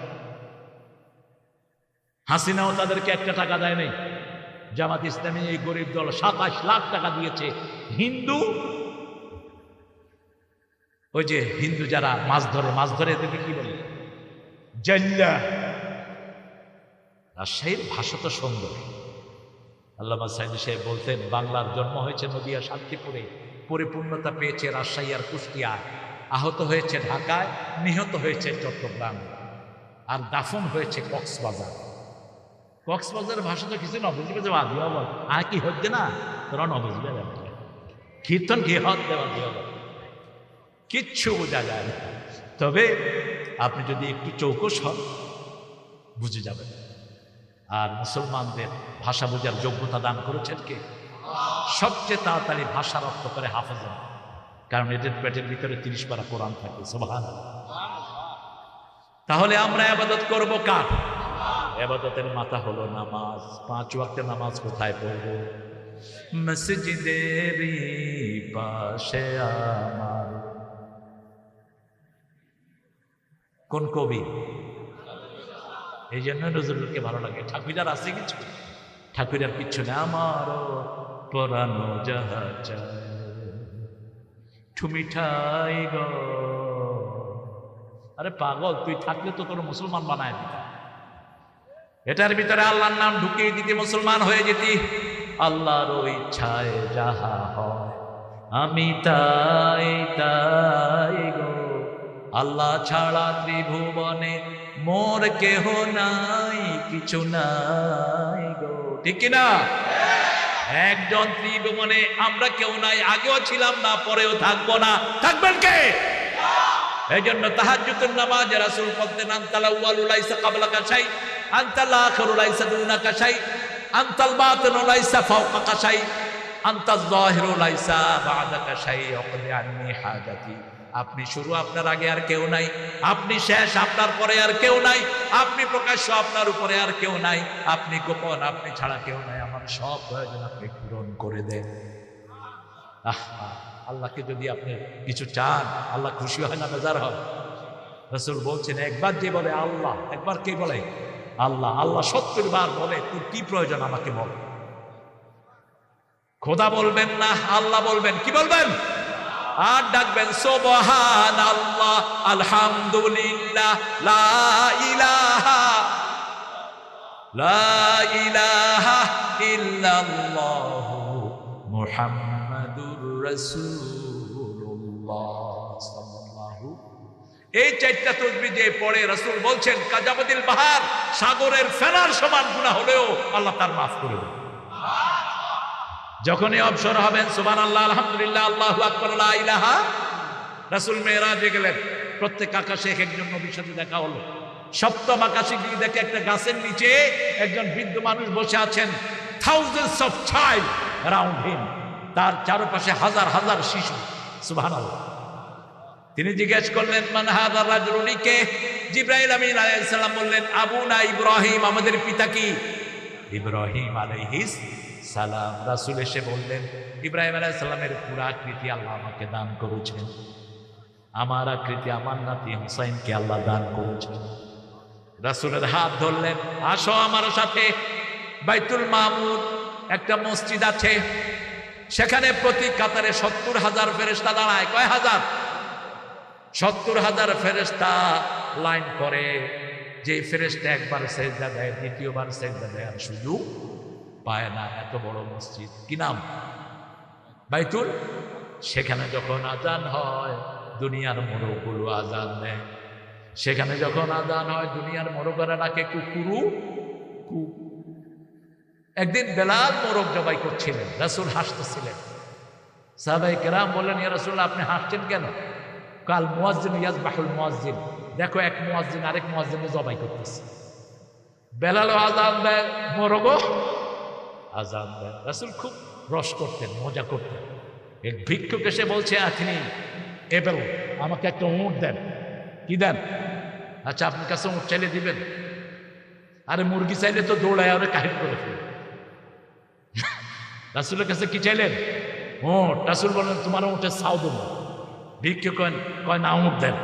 হাসিনাও তাদেরকে 1 টাকা দেয় নাই। জামাত ইসলামী এই গরিব দল 27 লাখ টাকা দিয়েছে। হিন্দু, ওই যে হিন্দু যারা মাছ ধরে এদেরকে কি বলে? জাল্লা। রাজশাহীর ভাষা তো সুন্দর। আল্লামা সাইদি সাহেব বলতেন, বাংলার জন্ম হয়েছে নদিয়া শান্তিপুরে, পরিপূর্ণতা পেয়েছে রাজশাহী আর কুষ্টিয়ায়, আহত হয়েছে ঢাকায়, নিহত হয়েছে চট্টগ্রাম, আর দাফন হয়েছে কক্সবাজার। কক্সবাজারের ভাষা তো কিছু নবুঝবে যাওয়া দিও বল, আর কি হচ্ছে না তোরা নবুঝবে যাবে, কীর্তন কি হত দেওয়া দিও বল, কিচ্ছু বোঝা যায় না। তবে আপনি যদি একটু চৌকস হন বুঝে যাবেন। আর মুসলমানদের ভাষা বোঝার যোগ্যতা দান করেছেন কে? সবচেয়ে তাড়াতাড়ি ভাষা রপ্ত করে হাফেজা, কারণ এদের পেটের ভিতরে 30 পারা কোরআন থাকে। সুবহানাল্লাহ। তাহলে আমরা ইবাদত করব কার? ইবাদতের মাথা হলো নামাজ। 5 ওয়াক্তের নামাজ কোথায় পড়ব? মসজিদের পাশে আমার। কোন কবি? এই জন্য নজরুলকে ভালো লাগে। ঠাকুরার আছে কিছু? ঠাকুরার কিচ্ছু না। আমারও পরানো যাহা চায় ঠুমিঠাই গো। আরে পাগল, তুই থাকলে তো তোর মুসলমান বানায় দিত। এটার ভিতরে আল্লাহর নাম ঢুকিয়ে দিতে, মুসলমান হয়ে যেতি। আল্লাহর ইচ্ছায় যাহা হয় আমি তাই তাই গো। আল্লাহ ছাড়া ত্রিভুবনে মোর কেহ নাই, কিছু নাই গো। ঠিক কিনা? একজন ত্রিভুবনে আমরা কেউ নাই, আগেও ছিলাম না, পরেও থাকবো না। থাকবেন কে? এই জন্য তাহাজ্জুদের নামাজ রাসূল বলতেন, আনতাল আউয়ালু লাইসা ক্বাবলাকা শাই, আনতাল আখিরু লাইসা দুনাকা শাই, আনতাল বাতিনু লাইসা ফাওকাকা শাই, আনতাজ যাহিরু লাইসা বা'দাকা শাই, ওয়াকদি আন্নি হাজাতি। আপনি শুরু, আপনার আগে আর কেউ নাই। আপনি শেষ, আপনার পরে আর কেউ নাই। আপনি প্রকাশ্য, আপনার উপরে আর কেউ নাই। আপনি গোপন, আপনি ছাড়া কেউ নাই। আমার সব প্রয়োজন আপনি পূরণ করে দেন। আল্লাহকে যদি আপনি কিছু চান, আল্লাহ খুশি হয় না বেজার হয়? রাসূল বলছেন, একবার যে বলে আল্লাহ, একবার কে বলে আল্লাহ, আল্লাহ 70 বার বলে তোর কি প্রয়োজন আমাকে বল। খোদা বলবেন না, আল্লাহ বলবেন। কি বলবেন? আর ডাকবেন সুবহানাল্লাহ, আলহামদুলিল্লাহ, লা ইলাহা ইল্লাল্লাহ মুহাম্মাদুর রাসূলুল্লাহ সাল্লাল্লাহু। এই 4টা তাসবিহ যে পড়ে, রাসূল বলছেন কাজাবাদিল বাহার, সাগরের ফেনার সমান গুনাহ হলেও আল্লাহ তার মাফ করে দেন। যখনই অবসর হবেন সুবহানাল্লাহ, আলহামদুলিল্লাহ, আল্লাহু আকবার, লা ইলাহা। রাসূল মেরাজে গেলেন, প্রত্যেক আকাশে এক একজন নবীর সাথে দেখা হলো। 7ম আকাশে গিয়ে দেখে একটা গাছের নিচে একজন বৃদ্ধ মানুষ বসে আছেন, thousands of child around him, তার চারপাশে হাজার হাজার শিশু। সুবহানাল্লাহ। তিনি জিজ্ঞেস করলেন, মান হাযা রাজুলুনি, কে? জিবরাইল আমিন আলাইহিস সালাম বললেন, আবুনা ইব্রাহিম, আমাদের পিতা কি ইব্রাহিম আলাইহিস সালাম। রাসূল এসে বললেন, ইব্রাহিম আলাইহিস সালামের পুরা আকৃতি আল্লাহ আমাকে দান করেছেন, আমার আকৃতি আমার নাতি হুসাইনকে আল্লাহ দান করেছেন। রাসূলের হাত ধরলেন, আসো আমার সাথে। বাইতুল মামুর একটা মসজিদ আছে, সেখানে প্রতি কাতারে 70,000 ফেরেশতা দাঁড়ায়। কয় হাজার? 70,000 ফেরেশতা লাইন করে। যে ফেরেশতা একবার সেজদা দেয়, দ্বিতীয়বার সেজদা দেওয়ার সুযোগ পায় না। এত বড় মসজিদ, কি নাম? বাইতুল। সেখানে যখন আজান হয়, দুনিয়ার মোরগগুলো আজান দেয়। সেখানে যখন আজান হয়, দুনিয়ার মোরগরা ডাকে কুকুরু কু। একদিন বেলাল মোরগ জবাই করছিলেন, রাসূল হাসতেছিলেন। সাহাবায়ে কেরাম বললেন, ইয়া রাসূলুল্লাহ, আপনি হাসছেন কেন? কাল মুয়াজ্জিন ইয়াজবাহুল মুয়াজ্জিন, দেখো এক মুয়াজ্জিন আরেক মুয়াজ্জিনকে জবাই করতেছে। বেলালও আজান দেয়, মোরগও আজান দেয়। রাসূল খুব রস করতেন, মজা করতেন। এক ভিক্ষুক এসে বলছে, আপনি এবার আমাকে একটা উট দেন। কি দেন? আচ্ছা, আপনার কাছে উট চাইলে দিবেন? আরে মুরগি চাইলে তো দৌড়ায় ওরে কাহিল করে ফেলে। রাসূলের কাছে কি চাইলেন? উট। রাসূল বললেন, তোমার উটের ছাও দেবো। ভিক্ষুক কয় না, উট দেন।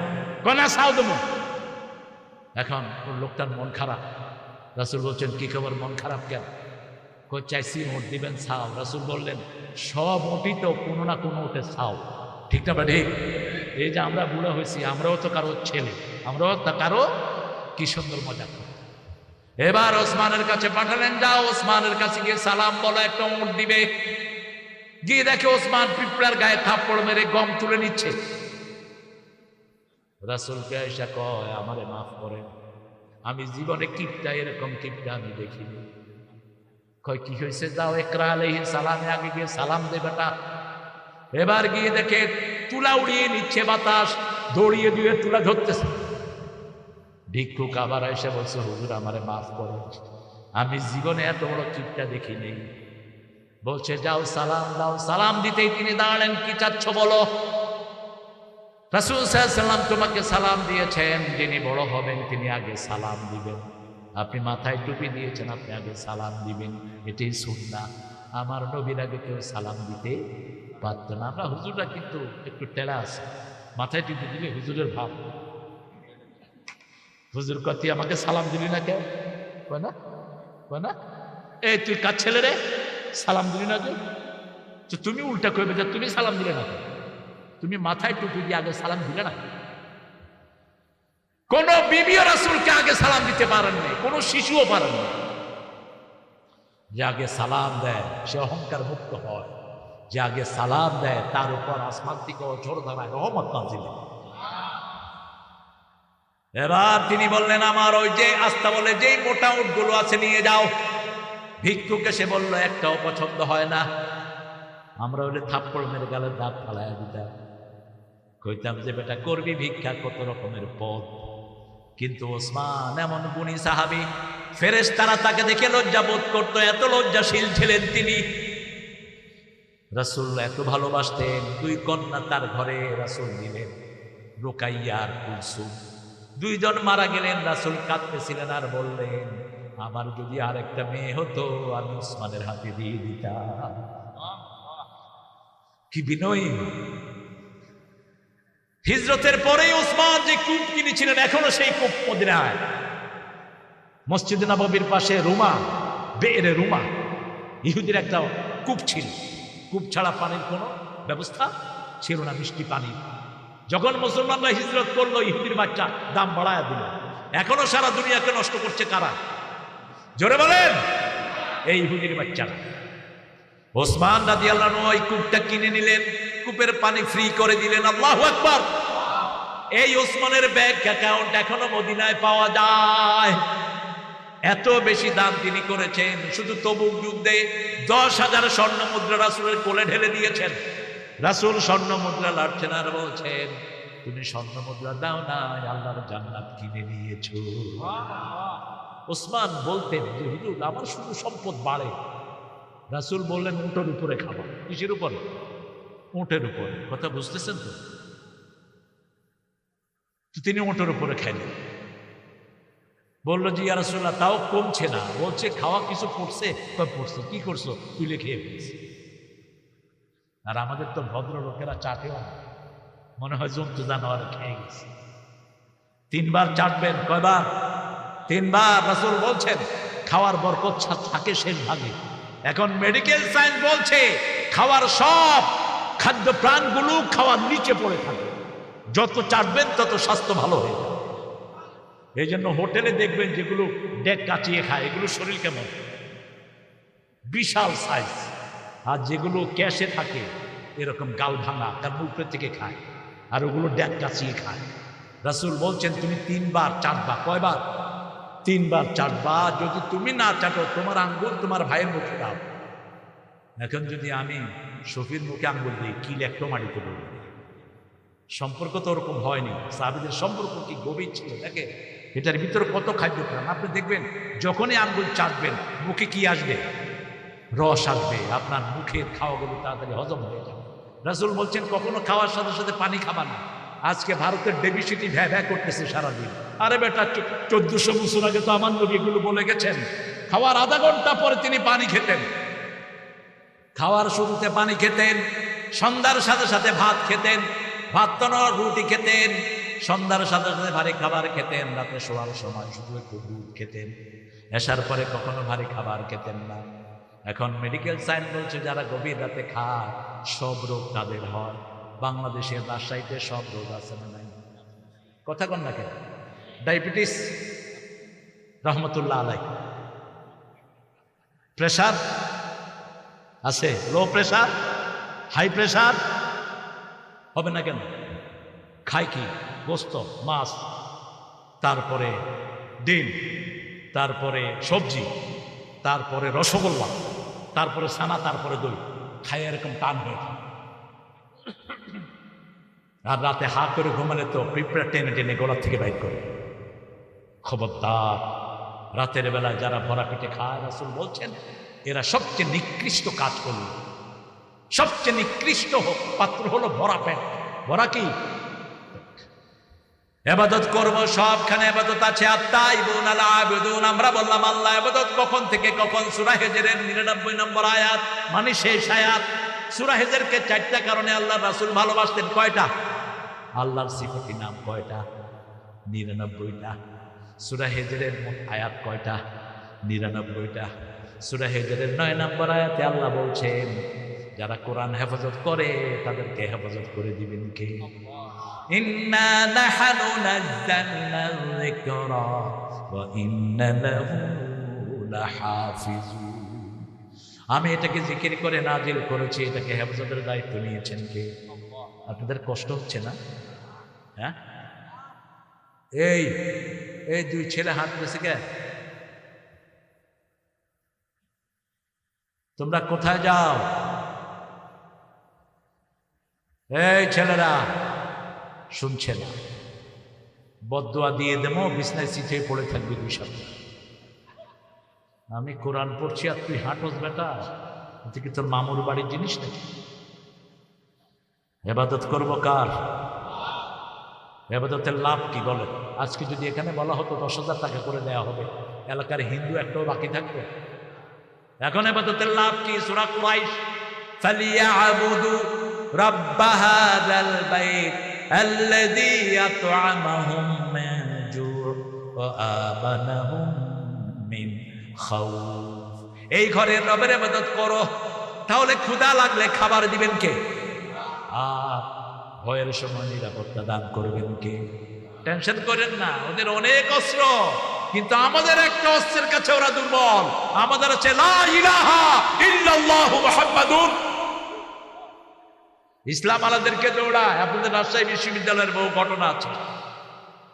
কয় না, ছাও দেবো। এখন ওর লোকটার মন খারাপ। রাসূল বলছেন, কি খবর, মন খারাপ কেন? কয় চাইছি উট দিবেন, ছাও। রাসূল বললেন, সব উটই তো কোনো না কোনো উটের ছাও, ঠিক না? ঠিক। এই যে আমরা বুড়া হয়েছি, আমরাও তো কারো ছেলে, আমরাও কারো। কি সুন্দর মজা। এবার ওসমানের কাছে পাঠালেন, যাও ওসমানের কাছে গিয়ে সালাম বলো, একটা উট দিবে। গিয়ে দেখে ওসমান পিঁপড়ার গায়ে থাপ্পড় মেরে গম তুলে নিচ্ছে। রাসূলকে আয়েশা কয়, আমারে মাফ করেন, আমি জীবনে কিপটা, এরকম কিপটা আমি দেখিনি। কয় কি হয়েছে? যাও ইকরা আলাইহিস সালামে আগে গিয়ে সালাম দে বেটা। এবার গিয়ে দেখে তুলা উড়িয়ে নিচ্ছে বাতাস, দৌড়িয়ে দিয়ে তুলা ধরতেছে। ভিক্ষুক আবার এসে বলছে, হুজুর আমারে মাফ করুন, আমি জীবনে এত বড় কিপটা দেখিনি। বলছে, যাও সালাম দাও। সালাম দিতেই তিনি দাঁড়ালেন, কি চাচ্ছ বলো? রাসূল সাল্লাল্লাহু আলাইহি ওয়াসাল্লাম তোমাকে সালাম দিয়েছেন, যিনি বড় হবেন তিনি আগে সালাম দিবেন। আপনি মাথায় টুপি দিয়েছেন, আপনি আগে সালাম দিবেন, এটাই সুন্নাহ। আমার নবীর আগে কেউ সালাম দিতে পারত না। আমরা হুজুররা কিন্তু একটু টেরা আছে, মাথায় টুপি দিলে হুজুরের ভাব। হুজুর কতি আমাকে সালাম দিলি না কেউ? কয় না, কয় না, এই তুই কার ছেলে রে, সালাম দিলি না? তো তুমি উল্টা কইবে যে তুমি সালাম দিলে না, তুমি মাথায় টুপি দিয়ে আগে সালাম দিলে না। কোন বিবিও রাসূলকে আগে সালাম দিতে পারেননি, কোন শিশুও পারেননি। যে আগে সালাম দেয় সে অহংকার মুক্ত হয়, যে আগে সালাম দেয় তার উপর আসমান থেকে ঝড়ধারায় রহমত নাযিল হয়। এবার তিনি বললেন, আমার ওই যে আস্তা বলে যেই মোটা উটগুলো আছে নিয়ে যাও। ভিক্ষুক এসে বলল, একটাও পছন্দ হয় না। আমরা হলে থাপ্পড় মেরে গালের দাঁত ফালাইয়া দিতাম, কইতাম যে বেটা করবি ভিক্ষা, কত রকমের পথ। কিন্তু ওসমান এমন গুণী সাহাবী, ফেরেশতারা তাকে দেখে লজ্জা বোধ করতো, এত লজ্জাশীল ছিলেন তিনি। রাসূল এত ভালোবাসতেন, 2 কন্যা তার ঘরে রাসূল দিলেন, রুকাইয়া আর কুলসুম। 2 জন মারা গেলেন। রাসূল কাঁদতেছিলেন আর বললেন, আমার যদি আরেকটা মেয়ে হতো আমি ওসমানের হাতে দিয়ে দিতাম। কি বিনয়ী! হিজরতের পরেই ওসমান যে কূপ কিনেছিলেন, এখনো সেই কূপ মদিনায় মসজিদ নববীর পাশে রুমা, বেরে রুমা, ইহুদির একটা কূপ ছিল। কূপ ছাড়া পানির কোনো ব্যবস্থা ছিল না, মিষ্টি পানি। যখন মুসলমানরা হিজরত করলো, ইহুদির বাচ্চা দাম বাড়ায় দিল। এখনো সারা দুনিয়াকে নষ্ট করছে কারা? জোরে বলেন! এই ইহুদির বাচ্চারা। ওসমান রাদিয়াল্লাহু আনহু ওই কূপটা কিনে নিলেন, কূপের পানি ফ্রি করে দিলেন। আল্লাহু আকবার! এই ওসমানের ব্যাংক অ্যাকাউন্ট এখনো মদিনায় পাওয়া যায়। এত বেশি দান তিনি করেছেন। শুধু তবুক যুদ্ধে 10,000 স্বর্ণ মুদ্রা রাসূলের কোলে ঢেলে দিয়েছেন। রাসূল স্বর্ণ মুদ্রা লাড়ছেন আর বলছেন, তুমি স্বর্ণ মুদ্রা দাও না, আল্লাহর জান্নাত কিনে নিয়েছো। ওসমান বলতেন যে হুজুর, আমার শুধু সম্পদ বাড়ে। রাসূল বললেন, উটের উপরে খাবা। কিসের উপরে? উটের উপরে। কথা বুঝতেছেন তো? তিনি উটের উপরে খাইলেন। বললো যে ইয়া রাসূলুল্লাহ, তাও কমছে না। বলছে, খাওয়া কিছু পড়ছে? পড়ছে। কি করছো? তুলে খেয়ে ফেলছে। আর আমাদের তো ভদ্র লোকেরা চাটেও না, মনে হয় জন্তু জানোয়ার খেয়ে গেছে। 3 বার চাটবেন। কয়বার? 3 বার। রাসূল বলছেন খাওয়ার বরকত থাকে শেষ ভাগে। এখন মেডিকেল সায়েন্স বলছে খাওয়ার সব খাদ্য প্রাণগুলো খাওয়ার নিচে পড়ে থাকে। যত চাটবেন তত স্বাস্থ্য ভালো হয়ে যাবে। এই জন্য হোটেলে দেখবেন যেগুলো ডেক কাচিয়ে খায়, এগুলো শরীর কেমন? বিশাল সাইজ। আর যেগুলো ক্যাশে থাকে এরকম গাল ভাঙা, কারণ উপরের থেকে খায়। আর ওগুলো ডেক কাচিয়ে খায়। রাসূল বলছেন তুমি 3 বার চাটবা। কয়বার? 3 বার চাটবা। যদি তুমি না চাটো, তোমার আঙ্গুল তোমার ভাইয়ের মুখে দাও। এখন যদি আমি শফির মুখে আঙ্গুল দিই, কি লেখটো মাটিতে বলবো? সম্পর্ক তো ওরকম হয়নি। সাহাবীদের সম্পর্ক কি গভীর ছিল! দেখে এটার ভিতরে কত খাদ্য প্রাণ। আপনি দেখবেন যখনই আঙ্গুল চাটবেন, মুখে কি আসবে? রস আসবে। আপনার মুখের খাওয়াগুলো তাড়াতাড়ি হজম হয়ে যাবে। রাসূল বলছেন কখনো খাওয়ার সাথে সাথে পানি খাবা না। আজকে ভারতের ডেবিসিটি ভ্যা ভ্যা করতেছে সারাদিন। আরে বেটা, 1400 বছর আগে তো আমার নবী এগুলো বলে গেছেন। খাওয়ার আধা ঘন্টা পরে তিনি পানি খেতেন। খাওয়ার শুরুতে পানি খেতেন, সন্ধ্যার সাথে সাথে ভাত খেতেন, ভাত তো নয় রুটি খেতেন, সন্ধ্যার সাথে সাথে ভারী খাবার খেতেন, রাতে শোয়ার সময় শুধু একটু দুধ খেতেন, এসার পরে কখনো ভারী খাবার খেতেন না। এখন মেডিকেল সায়েন্স বলছে যারা গভীর রাতে খায় সব রোগ তাদের হয়। বাংলাদেশের রাজশাহীতে সব রোগ আছে না নাই? কথা কন না কেন? ডায়াবেটিস রহমতুল্লাহ আলাই, প্রেশার আছে, লো প্রেশার, হাই প্রেশার হবে না কেন? খায় কি? গোস্ত, মাছ, তারপরে ডিম, তারপরে সবজি, তারপরে রসগোল্লা, তারপরে ছানা, তারপরে দই খায়। এরকম টান হয়ে যায়। আর রাতে হা করে ঘুমালে তো পিঁপড়া টেনে টেনে গলা থেকে বাইর করে। খবরদার, রাতের বেলায় যারা ভরা পেটে খায়, রাসূল বলছেন এরা সবচেয়ে নিকৃষ্ট কাজ করল। সবচেয়ে নিকৃষ্ট পাত্র হলো ভরা পেট। ভরা কি? ইবাদত করব, সবখানে ইবাদত আছে। আত-তাইবুন আল-আবিদুন। আমরা বললাম আল্লাহ ইবাদত কখন থেকে কখন? সূরা হিজরের 99 নম্বর আয়াত, মানে শেষ আয়াত। সূরা হিজরকে 4টা কারণে আল্লাহ রাসূল ভালোবাসতেন। কয়টা? আল্লাহর সিফাতি নাম কয়টা? 99টা। সূরা হিজরের মোট আয়াত কয়টা? 99টা। সূরা হিজরের 9 নম্বর আয়াতে আল্লাহ বলছেন যারা কোরআন হেফাজত করে তাদেরকে হেফাজত করে দিবেন কে? ইন্না নাহনু নাযালনা যিকরা ওয়া ইন্না লাহু লাহাফিজুন। আমি এটাকে জিকির করে নাজিল করেছি, এটাকে হেফাজতের দায়িত্ব নিয়েছেন কে? আপনাদের কষ্ট হচ্ছে না? হ্যাঁ, এই এই 2 ছেলে হাত দিয়েছে কে? তোমরা কোথায় যাও? এই ছেলেরা শুনছে না? বদদুয়া দিয়ে দেবো, বিছনায় চিঠে পড়ে থাকবি 2 সপ্তাহ। আমি কোরআন পড়ছি আর তুই হাঁটোস বেটা? এটা কি তোর মামুর বাড়ির জিনিস নাকি? ইবাদত করবো কার? ইবাদতের লাভ কি বলেন? আজকে যদি এখানে বলা হতো 10,000 টাকা করে দেওয়া হবে, এলাকার হিন্দু একটাও বাকি থাকতো? এখন ইবাদতের লাভ কি? সূরা কুরাইশ, ফালিয়াবুদু রাব্বা হাযাল বাইত আল্লাযী আত'আমাহুম মিন জু' ওয়া আমানাহুম মিন খাউফ। এই ঘরের রবের ইবাদত করো, তাহলে ক্ষুধা লাগলে খাবার দিবেন কে? আর ভয়ের সময় নিরাপত্তা দান করবেন কে? টেনশন করেন না, ওদের অনেক অস্ত্র, কিন্তু আমাদের একটা অস্ত্রের কাছে ওরা দুর্বল। আমাদের আছে লা ইলাহা ইল্লাল্লাহু মুহাম্মাদুর। ইসলাম আলাদেরকে দৌড়ায়। আপনাদের রাজশাহী বিশ্ববিদ্যালয়ের বহু ঘটনা আছে।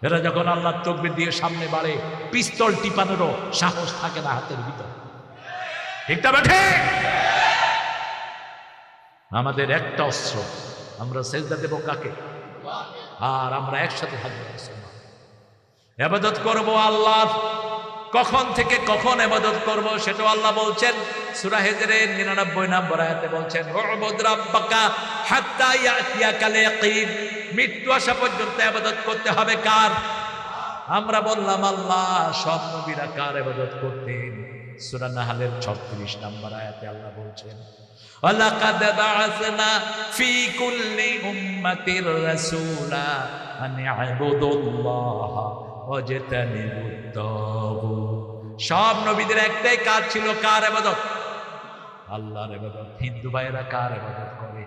এরা যখন আল্লাহর তাকবীর দিয়ে সামনে বাড়ে, পিস্তল টিপানোরও সাহস থাকে না হাতের ভিতর। ঠিক না বেঠে? আমাদের একটা অস্ত্র, আমরা সেজদা দেব কাকে? আর আমরা একসাথে থাকবো মুসলমান। ইবাদত করব আল্লাহর। কখন থেকে কখন ইবাদত করব সেটাও আল্লাহ বলছেন। সূরা হিজরের 99 নম্বর আয়াতে বলছেন, উ'বুদ রাব্বাকা হাত্তা ইয়াতিয়াকাল ইয়াকিন। মৃত্যু আসা পর্যন্ত ইবাদত করতে হবে কার? আমরা বললাম আল্লাহ। সব নবীরা কার ইবাদত করতেন? সূরা নাহলের 36 নম্বর আয়াতে আল্লাহ বলছেন, ওয়ালাকাদ বা'আসনা ফি কুল্লি উম্মাতির রাসূলা আন ই'বুদুল্লাহা ওয়াজতানিবুত তাগুত। সব নবীদের একটাই কাজ ছিল, কার ইবাদত? আল্লাহর ইবাদত। হিন্দু ভাইয়েরা কার ইবাদত করে?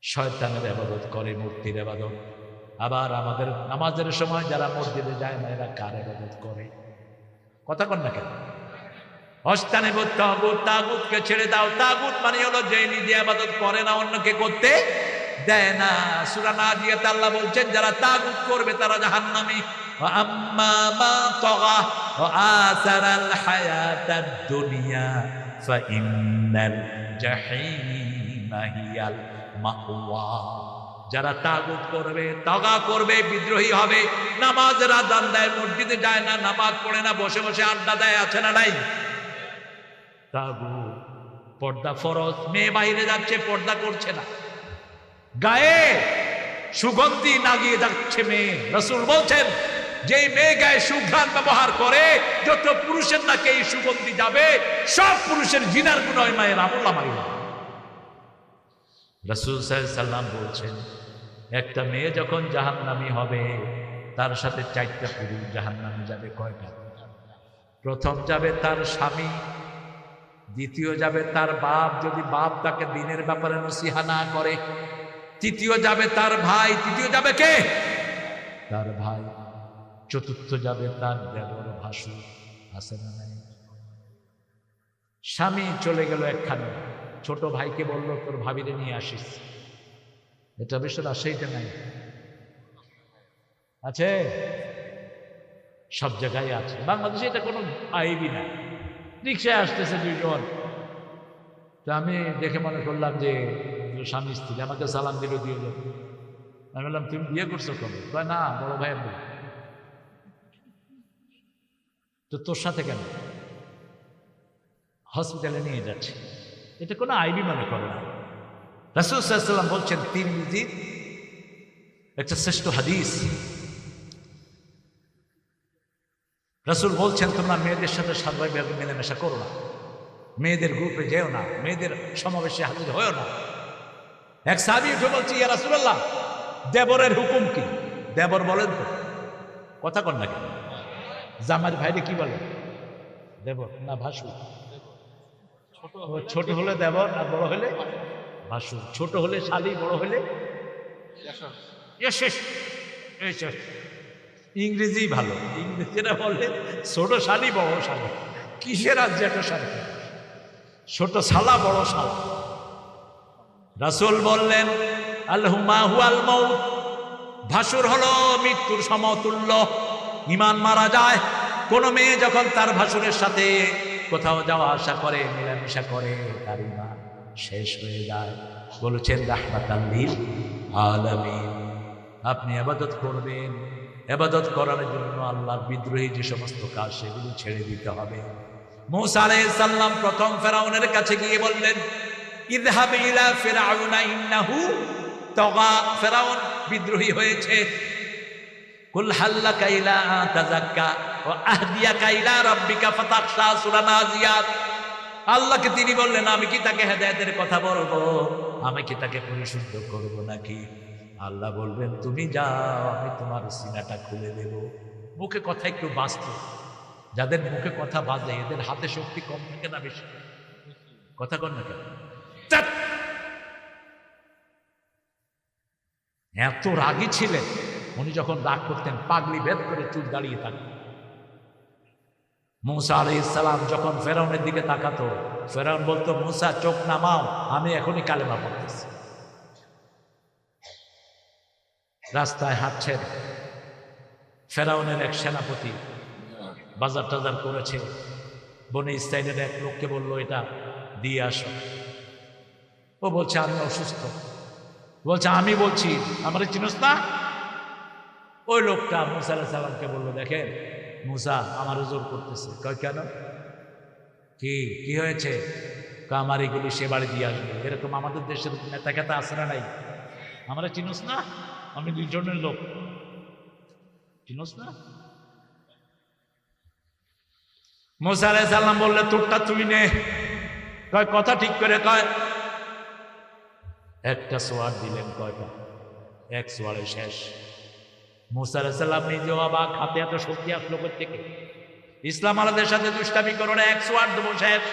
শয়তানের ইবাদত করে, মূর্তির ইবাদত। আবার আমাদের নামাজের সময় যারা মসজিদে যায় না, এরা কার ইবাদত করে? কথা কন না কেন? ওয়াজতানিবুত তাগুত। তাগুতকে ছেড়ে দাও। তাগুত মানে হলো যে নিজে ইবাদত করে না, অন্যকে করতে দেয় না। সূরা নাজিয়াতে আল্লাহ বলছেন, যারা তাগুত করবে তারা জাহান্নামী। ওয়া আম্মা মা তাগা ওয়া আসারাল হায়াতাদ দুনিয়া ফা ইন্নাল জাহিমা হিয়াল মাওয়া। যারা তাগুত করবে, তাগা করবে, বিদ্রোহী হবে, নামাজের আযান দেয়, মসজিদে যায় না, নামাজ পড়ে না, বসে বসে আড্ডা দেয়, আছে না নাই? তাগুত। পর্দা ফরজ, মেয়ে বাইরে যাচ্ছে, পর্দা করছে না, গায়ে সুগন্ধি লাগিয়ে যাচ্ছে মেয়ে। রাসূল বলছেন, যেই মেয়ে গায়ে সুঘ্রাণ ব্যবহার করে, যত পুরুষের নাকে এই সুগন্ধি যাবে, সব পুরুষের জিনার গুনাহ মায়ের আমলনামায়। রাসূল সাল্লাল্লাহু আলাইহি সাল্লাম বলছেন, একটা মেয়ে যখন জাহান্নামী হবে, তার সাথে 4টা পুরুষ জাহান্নামে যাবে। কয়টা? প্রথম যাবে তার স্বামী, দ্বিতীয় যাবে তার বাপ, যদি বাপ তাকে দ্বীনের ব্যাপারে নসিহা না করে। তৃতীয় যাবে তার ভাই। তৃতীয় যাবে কে? তার ভাই। চতুর্থ যাবে তার দেবর, ভাসুর। আছে না নাই? স্বামী চলে গেল একখানে, ছোট ভাইকে বলল, তোর ভাবিরে নিয়ে আসিস। এটা অবশ্য রাজশাহীতে নাই, আছে, সব জায়গায় আছে। বাংলাদেশে এটা কোনো আইবই না। রিক্সায় আসতেছে দুইজন, তো আমি দেখে মনে করলাম যে স্বামী স্ত্রী, আমাকে সালাম দিল, দিয়ে গেল। আমি বললাম, তুমি বিয়ে করছো কবে? কয়, না, বড় ভাইয়ের বউ। তো তোর সাথে কেন? হসপিটালে নিয়ে যাচ্ছে। এটা কোনো আইবি মনে করে না। রাসূল সাল্লাল্লাহু আলাইহি ওয়াসাল্লাম বলছেন, তিরমিজি একটা শ্রেষ্ঠ হাদিস, রাসূল বলছেন, তোমরা মেয়েদের সাথে স্বাভাবিকভাবে মেলামেশা করো না, মেয়েদের গ্রুপে যেও না, মেয়েদের সমাবেশে হাজির হয়েও না। এক সাহাবী উঠে বলছে, ইয়া রাসূলুল্লাহ, দেবরের হুকুম কি? দেবর বলেন তো, কথা কন না কেন? জামার ভাইরে কি বলে? দেবর না ভাসুর? ছোট হলে দেবর, আর বড় হলে ভাসুর। ছোট হলে শালী, বড় হলে ইংরেজি ভালো, ইংরেজিরা বলে ছোট শালী, বড় শালী। কিসের রাজ্যে একটা শালী? ছোট শালা, বড় শালা। রাসূল বললেন, আল-হুমা হুয়াল মাউত। ভাসুর হলো মৃত্যুর সমতুল্য। ঈমান মারা যায়। কোন মেয়ে যখন তার ভাসুরের সাথে কোথাও যাওয়া আসা করে, মেলামেশা করে, তার ঈমান শেষ হয়ে যায়। বলেছেন, রাহমাতাল লিল আলামিন। আপনি ইবাদত করবেন, ইবাদত করার জন্য আল্লাহর বিদ্রোহী যে সমস্ত কাজ, সেগুলো ছেড়ে দিতে হবে। মূসা আলাইহিস সালাম প্রথম ফেরাউনের কাছে গিয়ে বললেন, ইযহাব ইলা ফিরআউনা ইন্নাহু তাগা। ফেরাউন বিদ্রোহী হয়েছে। কুল হাল্লাকা ইলা তাযাক্কা ওয়া আহদিয়াকা ইলা রাব্বিকা ফাতাখশা। সূরা নাজিয়াত। আল্লাহকে তিনি বললেন, আমি কি তাকে হেদায়েতের কথা বলবো? আমি কি তাকে পরিশুদ্ধ করব নাকি? আল্লাহ বলবেন, তুমি যাও, আমি তোমার সিনাটা খুলে দেব। মুখে কথা একটু বাঁচত। যাদের মুখে কথা বাজে এদের হাতে শক্তি কম থাকে না বেশি? কথা কন না কেন? এত রাগী ছিলেন, উনি যখন রাগ করতেন পাগলি বেদ করে চুল দাঁড়িয়ে থাকতেন। মুসা আলাইহিস সালাম যখন ফেরাউনের দিকে তাকাতো, ফেরাউন বলতো, মুসা চোখ নামাও, আমি এখনই কালেমা পড়তেছি। রাস্তায় হাঁটছেন, ফেরাউনের এক সেনাপতি বাজার টাজার করেছে, বনে ইসরাইলের এক লোককে বললো, এটা দিয়ে আসো। ও বলছে, আমি অসুস্থ। বলছে, আমি বলছি, আমার চিনোস না? ওই লোকটা মুসা আলাইহিস সালামকে বললো, দেখেন মুসা আমার জোর করতেছে। কয় কেন? কি হয়েছে? আমার এগুলি সে বাড়ি দিয়ে আসবে। এরকম আমাদের দেশের নেতা খেতা আছে না নাই? আমরা চিনোস না? আমি দুইজনের লোক, চিনোস না? মুসা আলাইহিস সালাম বললে, তোরটা তুই নে। কয় কথা ঠিক করে কয়। একটা সোয়ার দিলেন। কয়টা? এক সোয়ারে শেষ। মুসা আলাইহিস সালাম নিজেও অবাক, হাতে এত শক্তি আসলো থেকে। ইসলাম আমাদের সাথে দুষ্টামি করো না, এক সোয়ার দেবো শেষ।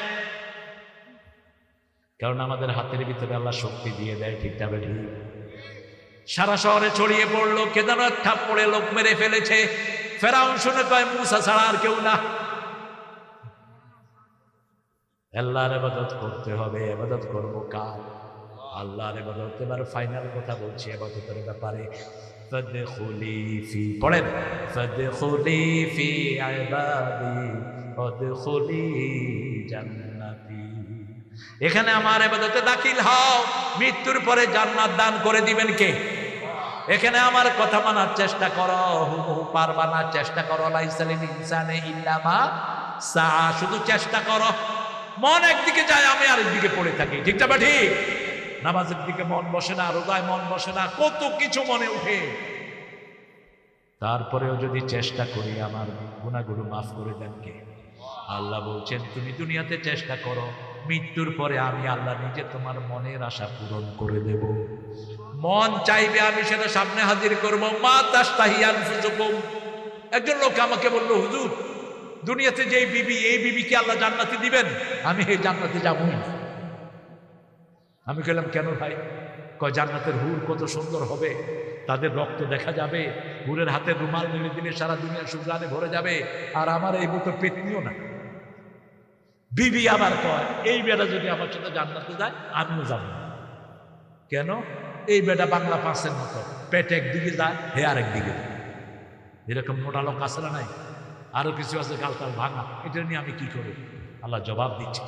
কারণ আমাদের হাতের ভিতরে আল্লাহ শক্তি দিয়ে দেয়, ঠিক না ঠিক? সারা শহরে ছড়িয়ে পড়লো, কে যেন এক থাপ্পড়ে লোক মেরে ফেলেছে। ফেরাউন শুনে কয়, মুসা ছাড়া আর কেউ না। আল্লাহর ইবাদত করতে হবে। ইবাদত করবো কার? আল্লাহর ইবাদত। এবার ফাইনাল কথা বলছি ইবাদতের ব্যাপারে। ফাদখুলি ফি, পড়েন, ফাদখুলি ফি ইবাদি ওয়াদখুলি জান্নাতি। এখানে আমার ইবাদতে দাখিল হও, মৃত্যুর পরে জান্নাত দান করে দিবেন কে? এখানে আমার কথা মানার চেষ্টা করো, হুবহু পারবা না, চেষ্টা করো। লাইসাল ইনসানে ইল্লা মা সা, শুধু চেষ্টা করো। মন একদিকে যায়, আমি আরেকদিকে পড়ে থাকি, ঠিক না ঠিক? নামাজের দিকে মন বসে না, রোজায় মন বসে না, কত কিছু মনে উঠে। তারপরেও যদি চেষ্টা করি, আমার গুনাহগুলো মাফ করে দেন কে? আল্লাহ বলছেন, তুমি দুনিয়াতে চেষ্টা করো, মৃত্যুর পরে আমি আল্লাহ নিজে তোমার মনের আশা পূরণ করে দেব। মন চাইবে, আমি সেটা সামনে হাজির করব। মা তাশতাহি আনফুসুকুম। একজন লোক আমাকে বলল, হুজুর দুনিয়াতে যে বিবি, এই বিবিকে আল্লাহ জান্নাতে দিবেন? আমি এই জান্নাতে যাবই না। আমি বললাম, কেন ভাই? কয়, জান্নাতের হুর কত সুন্দর হবে, তাদের রক্ত দেখা যাবে, হুরের হাতে রুমাল নিলে দিলে সারা দুনিয়া সুগ্রানে ভরে যাবে, আর আমার এই মতো পেতনিও না। বিবি আবার কয়, এই বেটা যদি আমার সাথে জান্নাতে যায় আমিও যাব না। কেন? এই বেটা বাংলা পাঁচের মতো, পেট একদিকে যায়, হে আরেকদিকে যায়। এরকম মোটা লোক আছে না নাই? আরো কিছু আছে গালটাল ভাঙা, এটা নিয়ে আমি কি করি? আল্লাহ জবাব দিচ্ছে,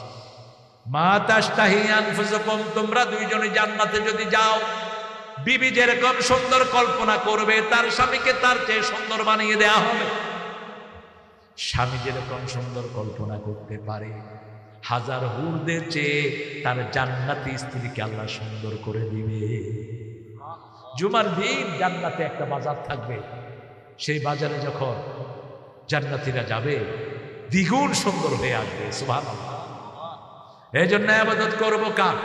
মা তাশতাহি আনফুসুকুম, তোমরা দুইজনে জান্নাতে যদি যাও, বিবি যেরকম সুন্দর কল্পনা করবে, তার স্বামীকে তার চেয়ে সুন্দর বানিয়ে দেয়া হবে। স্বামী যেরকম সুন্দর কল্পনা করতে পারে, হাজার হুরদের চেয়ে তার জান্নাতি স্ত্রীকে আল্লাহ সুন্দর করে দিবে। জুমার দিন জান্নাতে একটা বাজার থাকবে, সেই বাজারে যখন জান্নাতীরা যাবে, দ্বিগুণ সুন্দর হয়ে আসবে। সুবহানাল্লাহ। এই জন্য ইবাদত করবো কার?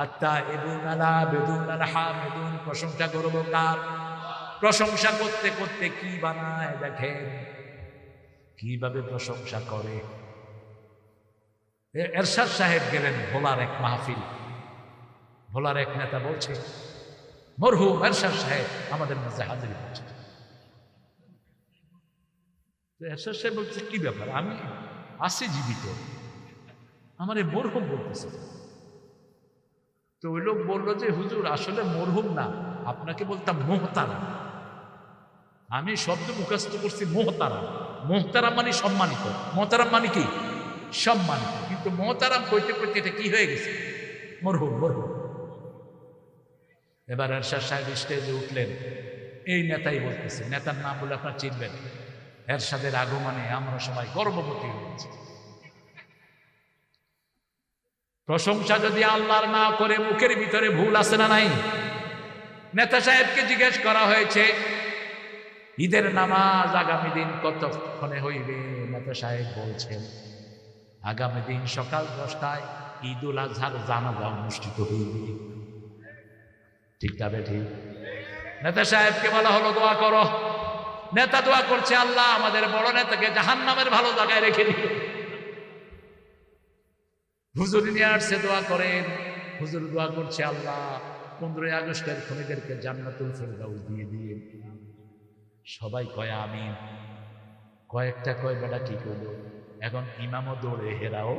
আত্তাইবুন আলা বিদুন আল হামিদুন, প্রশংসা করবো কার? প্রশংসা করতে করতে কি বানায় দেখেন, কিভাবে প্রশংসা করে। এরশাদ সাহেব গেলেন ভোলার এক মাহফিল। ভোলার এক নেতা বলছে, মরহুম এরশাদ সাহেব আমাদের মাঝে হাজির হচ্ছে। এরশাদ সাহেব বলছে, কি ব্যাপার? আমি আছি জীবিত, আমার এই মরহুম বলতেছে। তো ওই লোক বললো যে, হুজুর আসলে মরহুম না, আপনাকে বলতাম মোহতারাম। আমি শব্দ মুখস্থ করছি মোহতারাম। মোহতারাম মানে সম্মানিত, মোহতারাম মানে কি? সম্মানিত। কিন্তু মোহতারাম কইতে কইতে এটা কি হয়ে গেছে? মরহুম, মরহুম। এবার এরশাদ সাহেব স্টেজে উঠলেন, এই নেতাই বলতেছে, নেতার নাম বলে আপনার চিনবেন। এরশাদের আগমনে আমরা সবাই গর্ববতী হয়েছি। প্রশংসা যদি আল্লাহর না করে, মুখের ভিতরে ভুল আছে না নাই? নেতা সাহেবকে জিজ্ঞেস করা হয়েছে, ঈদের নামাজ আগামী দিন কতক্ষণে হইবে? নেতা সাহেব বলছেন, আগামী দিন সকাল 10টায় ঈদুল আজহার জানাজা অনুষ্ঠিত হইবে। ঠিক তবে ঠিক। নেতা সাহেবকে বলা হলো দোয়া করো। নেতা দোয়া করছে, আল্লাহ আমাদের বড় নেতাকে জাহান্নামের ভালো জায়গায় রেখে দিল। হুজুর নিয়ে আসছে, দোয়া করেন। হুজুর দোয়া করছে, আল্লাহ 15ই আগস্টের খুনিদেরকে জান্নাতুল ফেরদাউস দিয়ে দিয়ে। সবাই কয় আমিন। কয়েকটা কয় বেটা কি করলো। এখন ইমামও দৌড়ে, হেরাও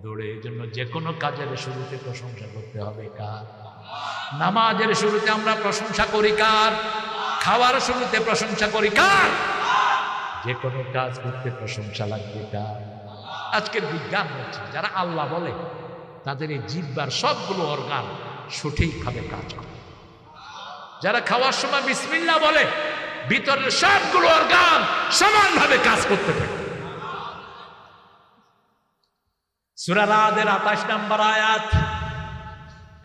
দৌড়ে। এই জন্য যে কোনো কাজের শুরুতে প্রশংসা করতে হবে কার? নামাজের শুরুতে আমরা প্রশংসা করি কার? খাওয়ার শুরুতে প্রশংসা করি কার? যে কোনো কাজ করতে প্রশংসা লাগবে কার? আজকের বিজ্ঞান হচ্ছে, যারা আল্লাহ বলে তাদের এই জিহ্বার সবগুলো অর্গান সঠিকভাবে কাজ করে। যারা খাওয়ার সময় বিসমিল্লাহ বলে, ভিতরের সবগুলো অর্গান সমানভাবে কাজ করতে থাকে। সূরা রাদের 28 নম্বর আয়াত,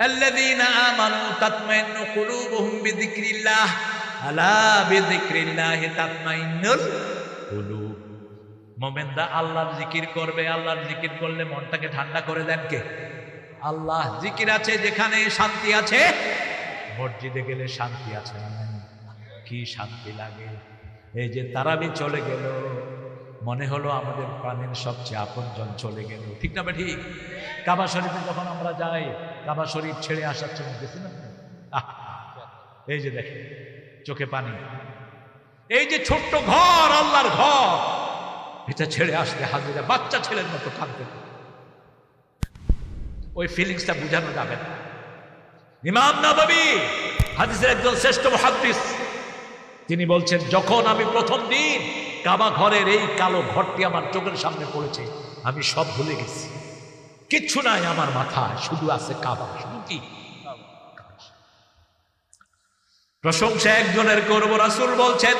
আল্লাযীনা আমানু তাতমাইন্নু কুলুবুহুম বিযিকরিল্লাহ আলা বিযিকরিল্লাহি তাতমাইন্নুল কুলুব। মুমিনরা আল্লাহর জিকির করবে। আল্লাহর জিকির করলে মনটাকে ঠান্ডা করে দেন কে? আল্লাহ। জিকির আছে যেখানে শান্তি আছে। মসজিদে গেলে শান্তি আছে না? কি শান্তি লাগে। এই যে তারাবি চলে গেল, মনে হলো আমাদের প্রাণের সবচেয়ে আপনজন চলে গেল। ঠিক না ঠিক? কাবা শরীফে যখন আমরা যাই, কাবা শরীফ ছেড়ে আসার জন্য গেছি না, এই যে দেখেন চোখে পানি। এই যে ছোট্ট ঘর, আল্লাহর ঘর, এটা ছেড়ে আসতে হাজিরা বাচ্চা ছেলের মতো কাঁদতে। ওই ফিলিংসটা বোঝানো যাবে না। ইমাম নববী, হাদিসের একজন শ্রেষ্ঠ মুহাদ্দিস, তিনি বলছেন, যখন আমি প্রথম দিন কাবা ঘরের এই কালো ঘরটি আমার চোখের সামনে পড়েছে, আমি সব ভুলে গেছি। কিচ্ছু নাই আমার মাথায়, শুধু আছে কাবা। শুধু কি প্রশংসা একজনের করব। রাসূল বলছেন,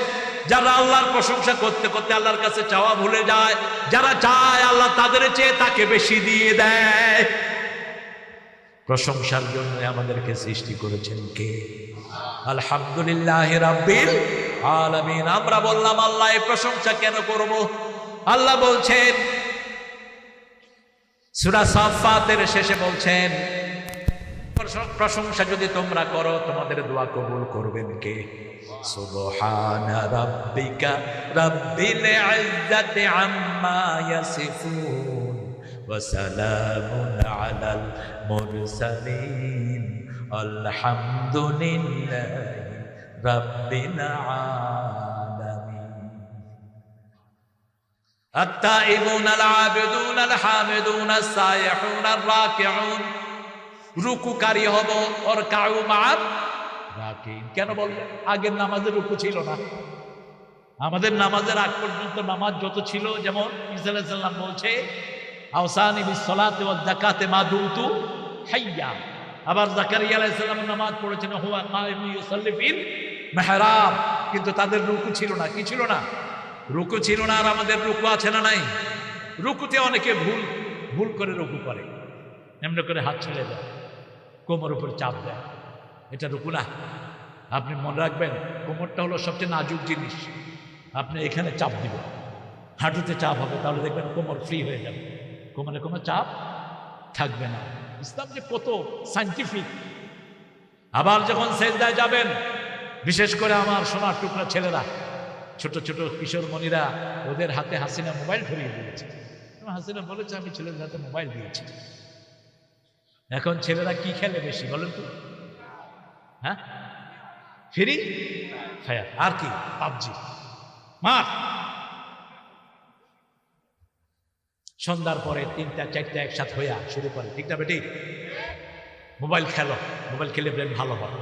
যারা আল্লাহর প্রশংসা করতে করতে আল্লাহর কাছে চাওয়া ভুলে যায়, যারা চায় আল্লাহ তাদের চেয়ে তাকে বেশি দিয়ে দেয়। প্রশংসার জন্য আমাদেরকে সৃষ্টি করেছেন কে? আলহামদুলিল্লাহ রাব্বিল আলামিন। আমরা বললাম আল্লাহ এই প্রশংসা কেন করব? আল্লাহ বলছেন সূরা সাফফাতের শেষে বলছেন, প্রশংসা যদি তোমরা করো তোমাদের দোয়া কবুল করবেন কে? সুবহানা রাব্বিকা রাব্বিল ইজ্জাতি আম্মা ইয়াসিফুন ওয়া সালামুন আলাল মুরসালিন আলহামদুলিল্লাহি রাব্বিল আলামিন। আত-তাইবুন আল-আবিদুন আল-হামিদুন আস-সাইহুন আর-রাকিউন। রুকুকারী হব, ওর কাউ মার রাকিন। কেন বললেন? আগের নামাজের রুকু ছিল না। আমাদের নামাজের আগ পর্যন্ত নামাজ যত ছিল, যেমন ঈসা আলাইহিস সালাম বলছে, আওসানি বিস-সালাতি ওয়াজ-যাকাতি মা দুমতু হাইয়া। আবার জাকারিয়া আলাইহিস সালাম নামাজ পড়েছেন, হুয়া কায়িমুন ইউসাল্লি ফিল মিহরাব। কিন্তু তাদের রুকু ছিল না। কি ছিল না? রুকু ছিল না। আর আমাদের রুকু আছে না নাই? রুকুতে অনেকে ভুল করে রুকু করে, এমনি করে হাত ছেড়ে দেয়, কোমর উপর চাপ দেয়। এটা রুকু না। আপনি মনে রাখবেন, কোমরটা হলো সবচেয়ে নাজুক জিনিস। আপনি এখানে চাপ দিবেন, হাঁটুতে চাপ হবে, তাহলে দেখবেন কোমর ফ্রি হয়ে যাবে, কোমরে কোনো চাপ থাকবে না। ইসলাম যে কত সায়েন্টিফিক। আবার যখন সেজদায় যাবেন, বিশেষ করে আমার সোনার টুকরা ছেলেরা, ছোট ছোট কিশোরমণিরা, ওদের হাতে হাসিনা মোবাইল ধরিয়ে দিয়েছে। হাসিনা বলেছে, আমি ছেলেদের হাতে মোবাইল দিয়েছি। এখন ছেলেরা কি খেলে বেশি বলেন তো? হ্যাঁ, ফ্রি ফায়ার, আর কি পাবজি, মার। সন্ধ্যার পরে 3টা 4টা একসাথে হইয়া শুরু করে। ঠিক না বেটি? মোবাইল খেলো, মোবাইল খেলে ব্রেন ভালো হয়,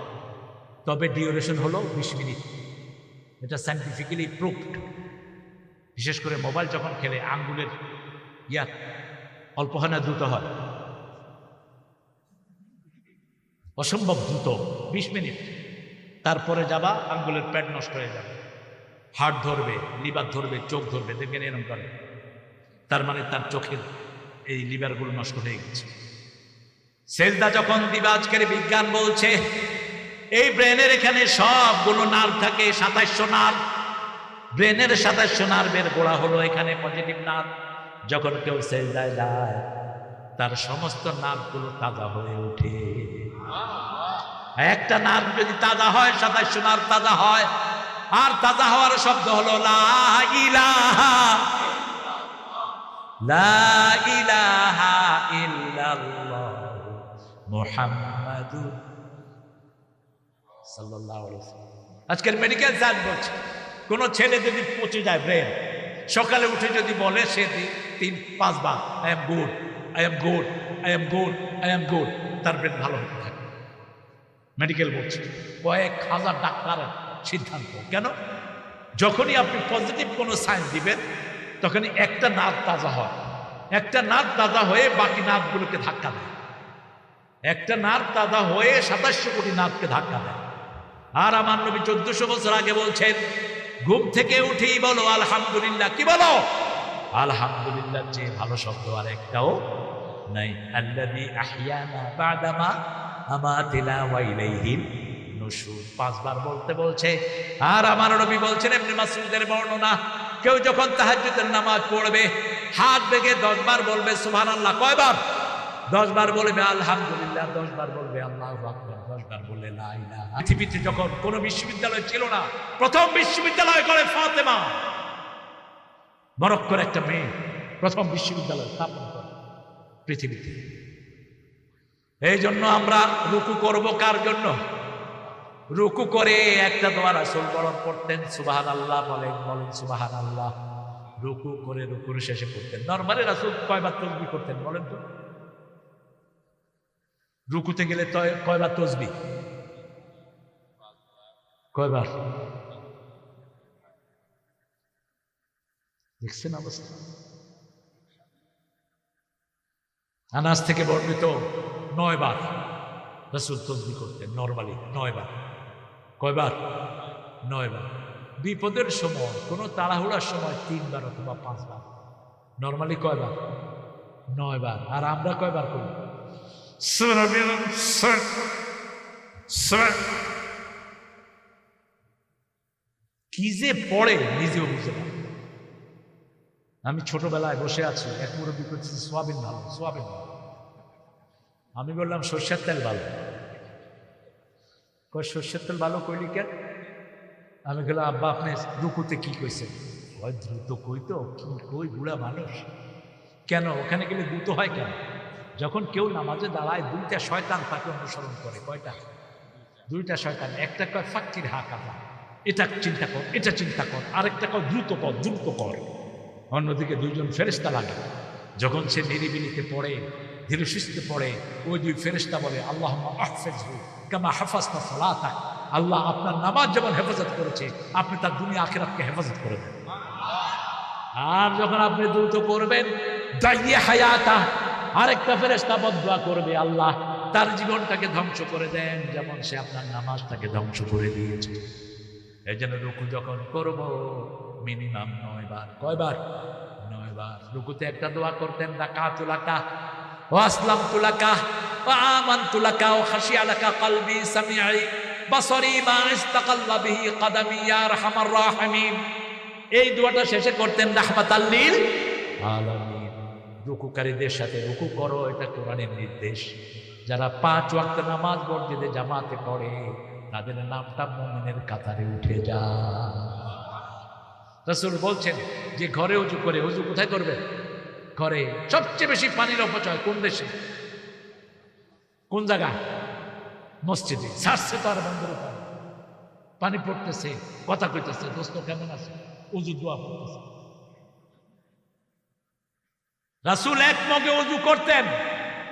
তবে ডিউরেশন হলো 20 মিনিট। এটা সায়েন্টিফিক্যালি প্রুভড। বিশেষ করে মোবাইল যখন খেলে আঙ্গুলের অল্প হয় না, দ্রুত হয়, অসম্ভব দ্রুত। 20 মিনিট, তারপরে যাবা আঙ্গুলের প্যাড নষ্ট হয়ে যাবে, হার্ট ধরবে, লিভার ধরবে, চোখ ধরবে, দেখবেন এরকম করে। তার মানে তার চোখের এই লিভারগুলো নষ্ট হয়ে গেছে। সেজদা যখন দিবা, আজকের বিজ্ঞান বলছে এই ব্রেনের এখানে সবগুলো নার্ভ থাকে, 2700 নার্ভ। ব্রেনের 2700 নার্ভের গোড়া হলো এখানে পজিটিভ নার্ভ, যখন কেউ সেজদায় যায় তার সমস্ত নাকগুলো তাজা হয়ে ওঠে। একটা নাক যদি তাজা হয় 27 নাক তাজা হয়। আর তাজা হওয়ার শব্দ হলো লা ইলাহা ইল্লাল্লাহ মুহাম্মাদুর সাল্লাল্লাহু আলাইহি ওয়াসাল্লাম। আজকের মেডিকেল সায়েন্স বলছে কোন ছেলে যদি পচে যায় ব্রেন, সকালে উঠে যদি বলে সে 3-5 বার I am good, I am good, I am good, I am good, তার ব্রেন ভালো হতে থাকে। মেডিকেল বলছে, কয়েক হাজার ডাক্তারের সিদ্ধান্ত। কেন? যখনই আপনি পজিটিভ কোনো সাইন দিবেন তখনই একটা নার্ভ তাজা হয়। একটা নার্ভ তাজা হয়ে বাকি নার্ভগুলোকে ধাক্কা দেয়। একটা নার্ভ তাজা হয়ে 2700 কোটি নার্ভকে ধাক্কা দেয়। আর আমার নবী 1400 বছর আগে বলছেন, ঘুম থেকে উঠেই বলো আলহামদুলিল্লাহ। কি বলো? আলহামদুলিল্লাহ চেয়ে ভালো শব্দ আর একটাও নাই। আল্লাযী আহইয়ানা বা'দামা আমাতিনা ওয়া ইলাইহিন নুশুর 5 বার বলতে বলছে। আর আমার নবী বলছেন, ইবনে মাসউদের বর্ণনা, কেউ যখন তাহাজ্জুদের নামাজ পড়বে হাত বেগে 10 বার বলবে সুবহানাল্লাহ। কয়বার? 10 বার বলবে আলহামদুলিল্লাহ, 10 বার বলবে আল্লাহু আকবার, 10 বার বললে লা ইলাহা। পৃথিবীতে যখন কোনো বিশ্ববিদ্যালয় ছিল না, প্রথম বিশ্ববিদ্যালয় করে ফাতেমা, মরক্কোর একটা মেয়ে প্রথম বিশ্ববিদ্যালয় স্থাপন করে পৃথিবীতে। এই জন্য আমরা রুকু করব কার জন্য? রুকু করে একটা দোয়া রাসূল পড়তেন, সুবহানাল্লাহ বলেন সুবহানাল্লাহ। রুকু করে রুকুর শেষে পড়তেন। নরমালি রাসূল কয়বার তাসবিহ করতেন বলেন তো? রুকুতে গেলে তো কয়বার তাসবিহ? কয়বার? দেখছেন অবস্থা? আনাস থেকে বর্ণিত 9 বার রাসূল তাসবিহ করতেন নরমালি। 9 বার। কয়বার? 9 বার। বিপদের সময়, কোনো তাড়াহুড়ার সময় 3 বার অথবা 5 বার। নরমালি কয়বার? 9 বার। আর আমরা কয়বার করি? কি যে পড়ে নিজেও বুঝে না। আমি ছোটবেলায় বসে আছি, এক মুরব্বী করছি সোয়াবিন ভালো, সোয়াবিন ভালো। আমি বললাম সর্ষের তেল ভালো। কয় সর্ষের তেল ভালো কইলি কেন? আমি বললাম আব্বা আপনি রুকুতে কি কইছেন? কয় দ্রুত কইতো। কি কই, বুড়া মানুষ। কেন ওখানে গেলে দ্রুত হয় কেন? যখন কেউ নামাজে দাঁড়ায় 2টা শয়তান তাকে অনুসরণ করে। কয়টা? 2টা শয়তান। একটা কয় ফাক্কির হা কাটা, এটা চিন্তা কর, এটা চিন্তা কর। আরেকটা কয় দ্রুত কর, দ্রুত কর। অন্যদিকে 2জন ফেরেশতা লাগে। যখন সে নিরিবিলিতে পড়ে, ধীরে সুস্থে পড়ে, ওই 2 ফেরেশতা বলে আল্লাহুম্মা আহফিজহু কামা হাফাজতা সালাতাক। আল্লাহ আপনার নামাজ যেমন হেফাজত করেছে, আপনি তার দুনিয়া আখিরাতকে হেফাজত করে দেন। আর যখন আপনি দ্রুত করবেন, দাইয়া হায়াতা, আরেকটা ফেরেশতা বদদুয়া করবে, আল্লাহ তার জীবনটাকে ধ্বংস করে দেন যেমন সে আপনার নামাজটাকে ধ্বংস করে দিয়েছে। এই জন্য রুকু যখন করব মিনিমাম 9 বার। কয়বার? 9 বার। রুকুতে একটা দোয়া করতেন, রাকাতুল লাকা ওয়া আসলামতু লাকা ওয়া আমানতু লাকা ওয়া খাশিয়া লাকা কলবি সামিঈ বাসরি মা ইস্তাকাল্লা বিহি কদমি ইয়া আরহামার রাহিমিন। এই দোয়াটা শেষে করতেন রাহমাতাল লিল আলামিন। রুকুকারীদের সাথে রুকু করো, এটা কোরআনের নির্দেশ। যারা 5 ওয়াক্ত নামাজ মসজিদে জামাতে পড়ে তাদের নামটা মুমিনের কাতারে উঠে যায়। রাসূল বলছেন যে ঘরে উজু করে, উজু কোথায় করবে? ঘরে। সবচেয়ে বেশি পানির অপচয় কোন দেশে? কোন জায়গায়? মসজিদে। ছাড়ছে তো আর বন্ধের উপর। পানি পড়তেছে, কথা কইতেছে, দোস্ত কেমন আছে, উজু দোয়া পড়তেছে। রাসূল 1 মগে উজু করতেন,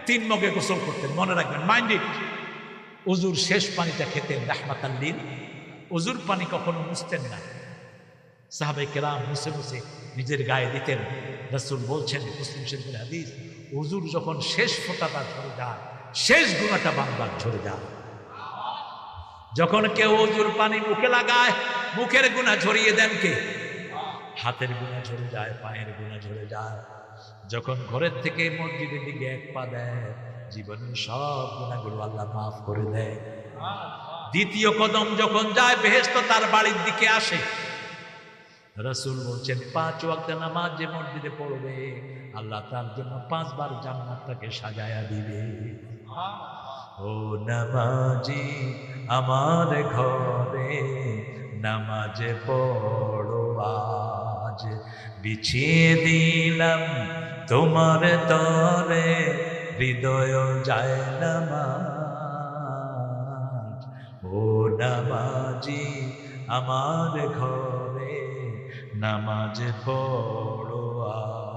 3 মগে গোসল করতেন। মনে রাখবেন, মাইন্ড ইট। উজুর শেষ পানিটা খেতেন রাহমাতাল লিল। উজুর পানি কখনো মুছতেন না। সাহাবায়ে কেরাম মুছে মুছে নিজের গায়ে দিতেন। রাসূল বলছেন, মুসলিম শরীফের হাদিস, উজুর যখন শেষ ফোঁটাটা ঝরে যায়, শেষ গুনাহটা বারবার ঝরে যায়। যখন কেউ উজুর পানি মুখে লাগায়, মুখের গুনাহ ঝরিয়ে দেন কে? হাতের গুনাহ ঝরে যায়, পায়ের গুনাহ ঝরে যায়। যখন ঘরের থেকে মসজিদের দিকে 1 পা দেয়, জীবনের সব গুনাহগুলো আল্লাহ মাফ করে দেয়। দ্বিতীয় কদম যখন যায়, বেহেশত তার বাড়ির দিকে আসে। রাসূল বলছেন 5 ওয়াক্ত নামাজ যে মসজিদে পড়বে আল্লাহ তার জন্য 5 বার জান্নাতটাকে সাজায়া দিবে। ও নামাজি আমার ঘরে নামাজ পড়ো আজ, বিছিয়ে দিলাম তোমার তরে হৃদয় যায় নামাজ। ও নামাজি আমার ঘরে নামাজ পড়ো আজ।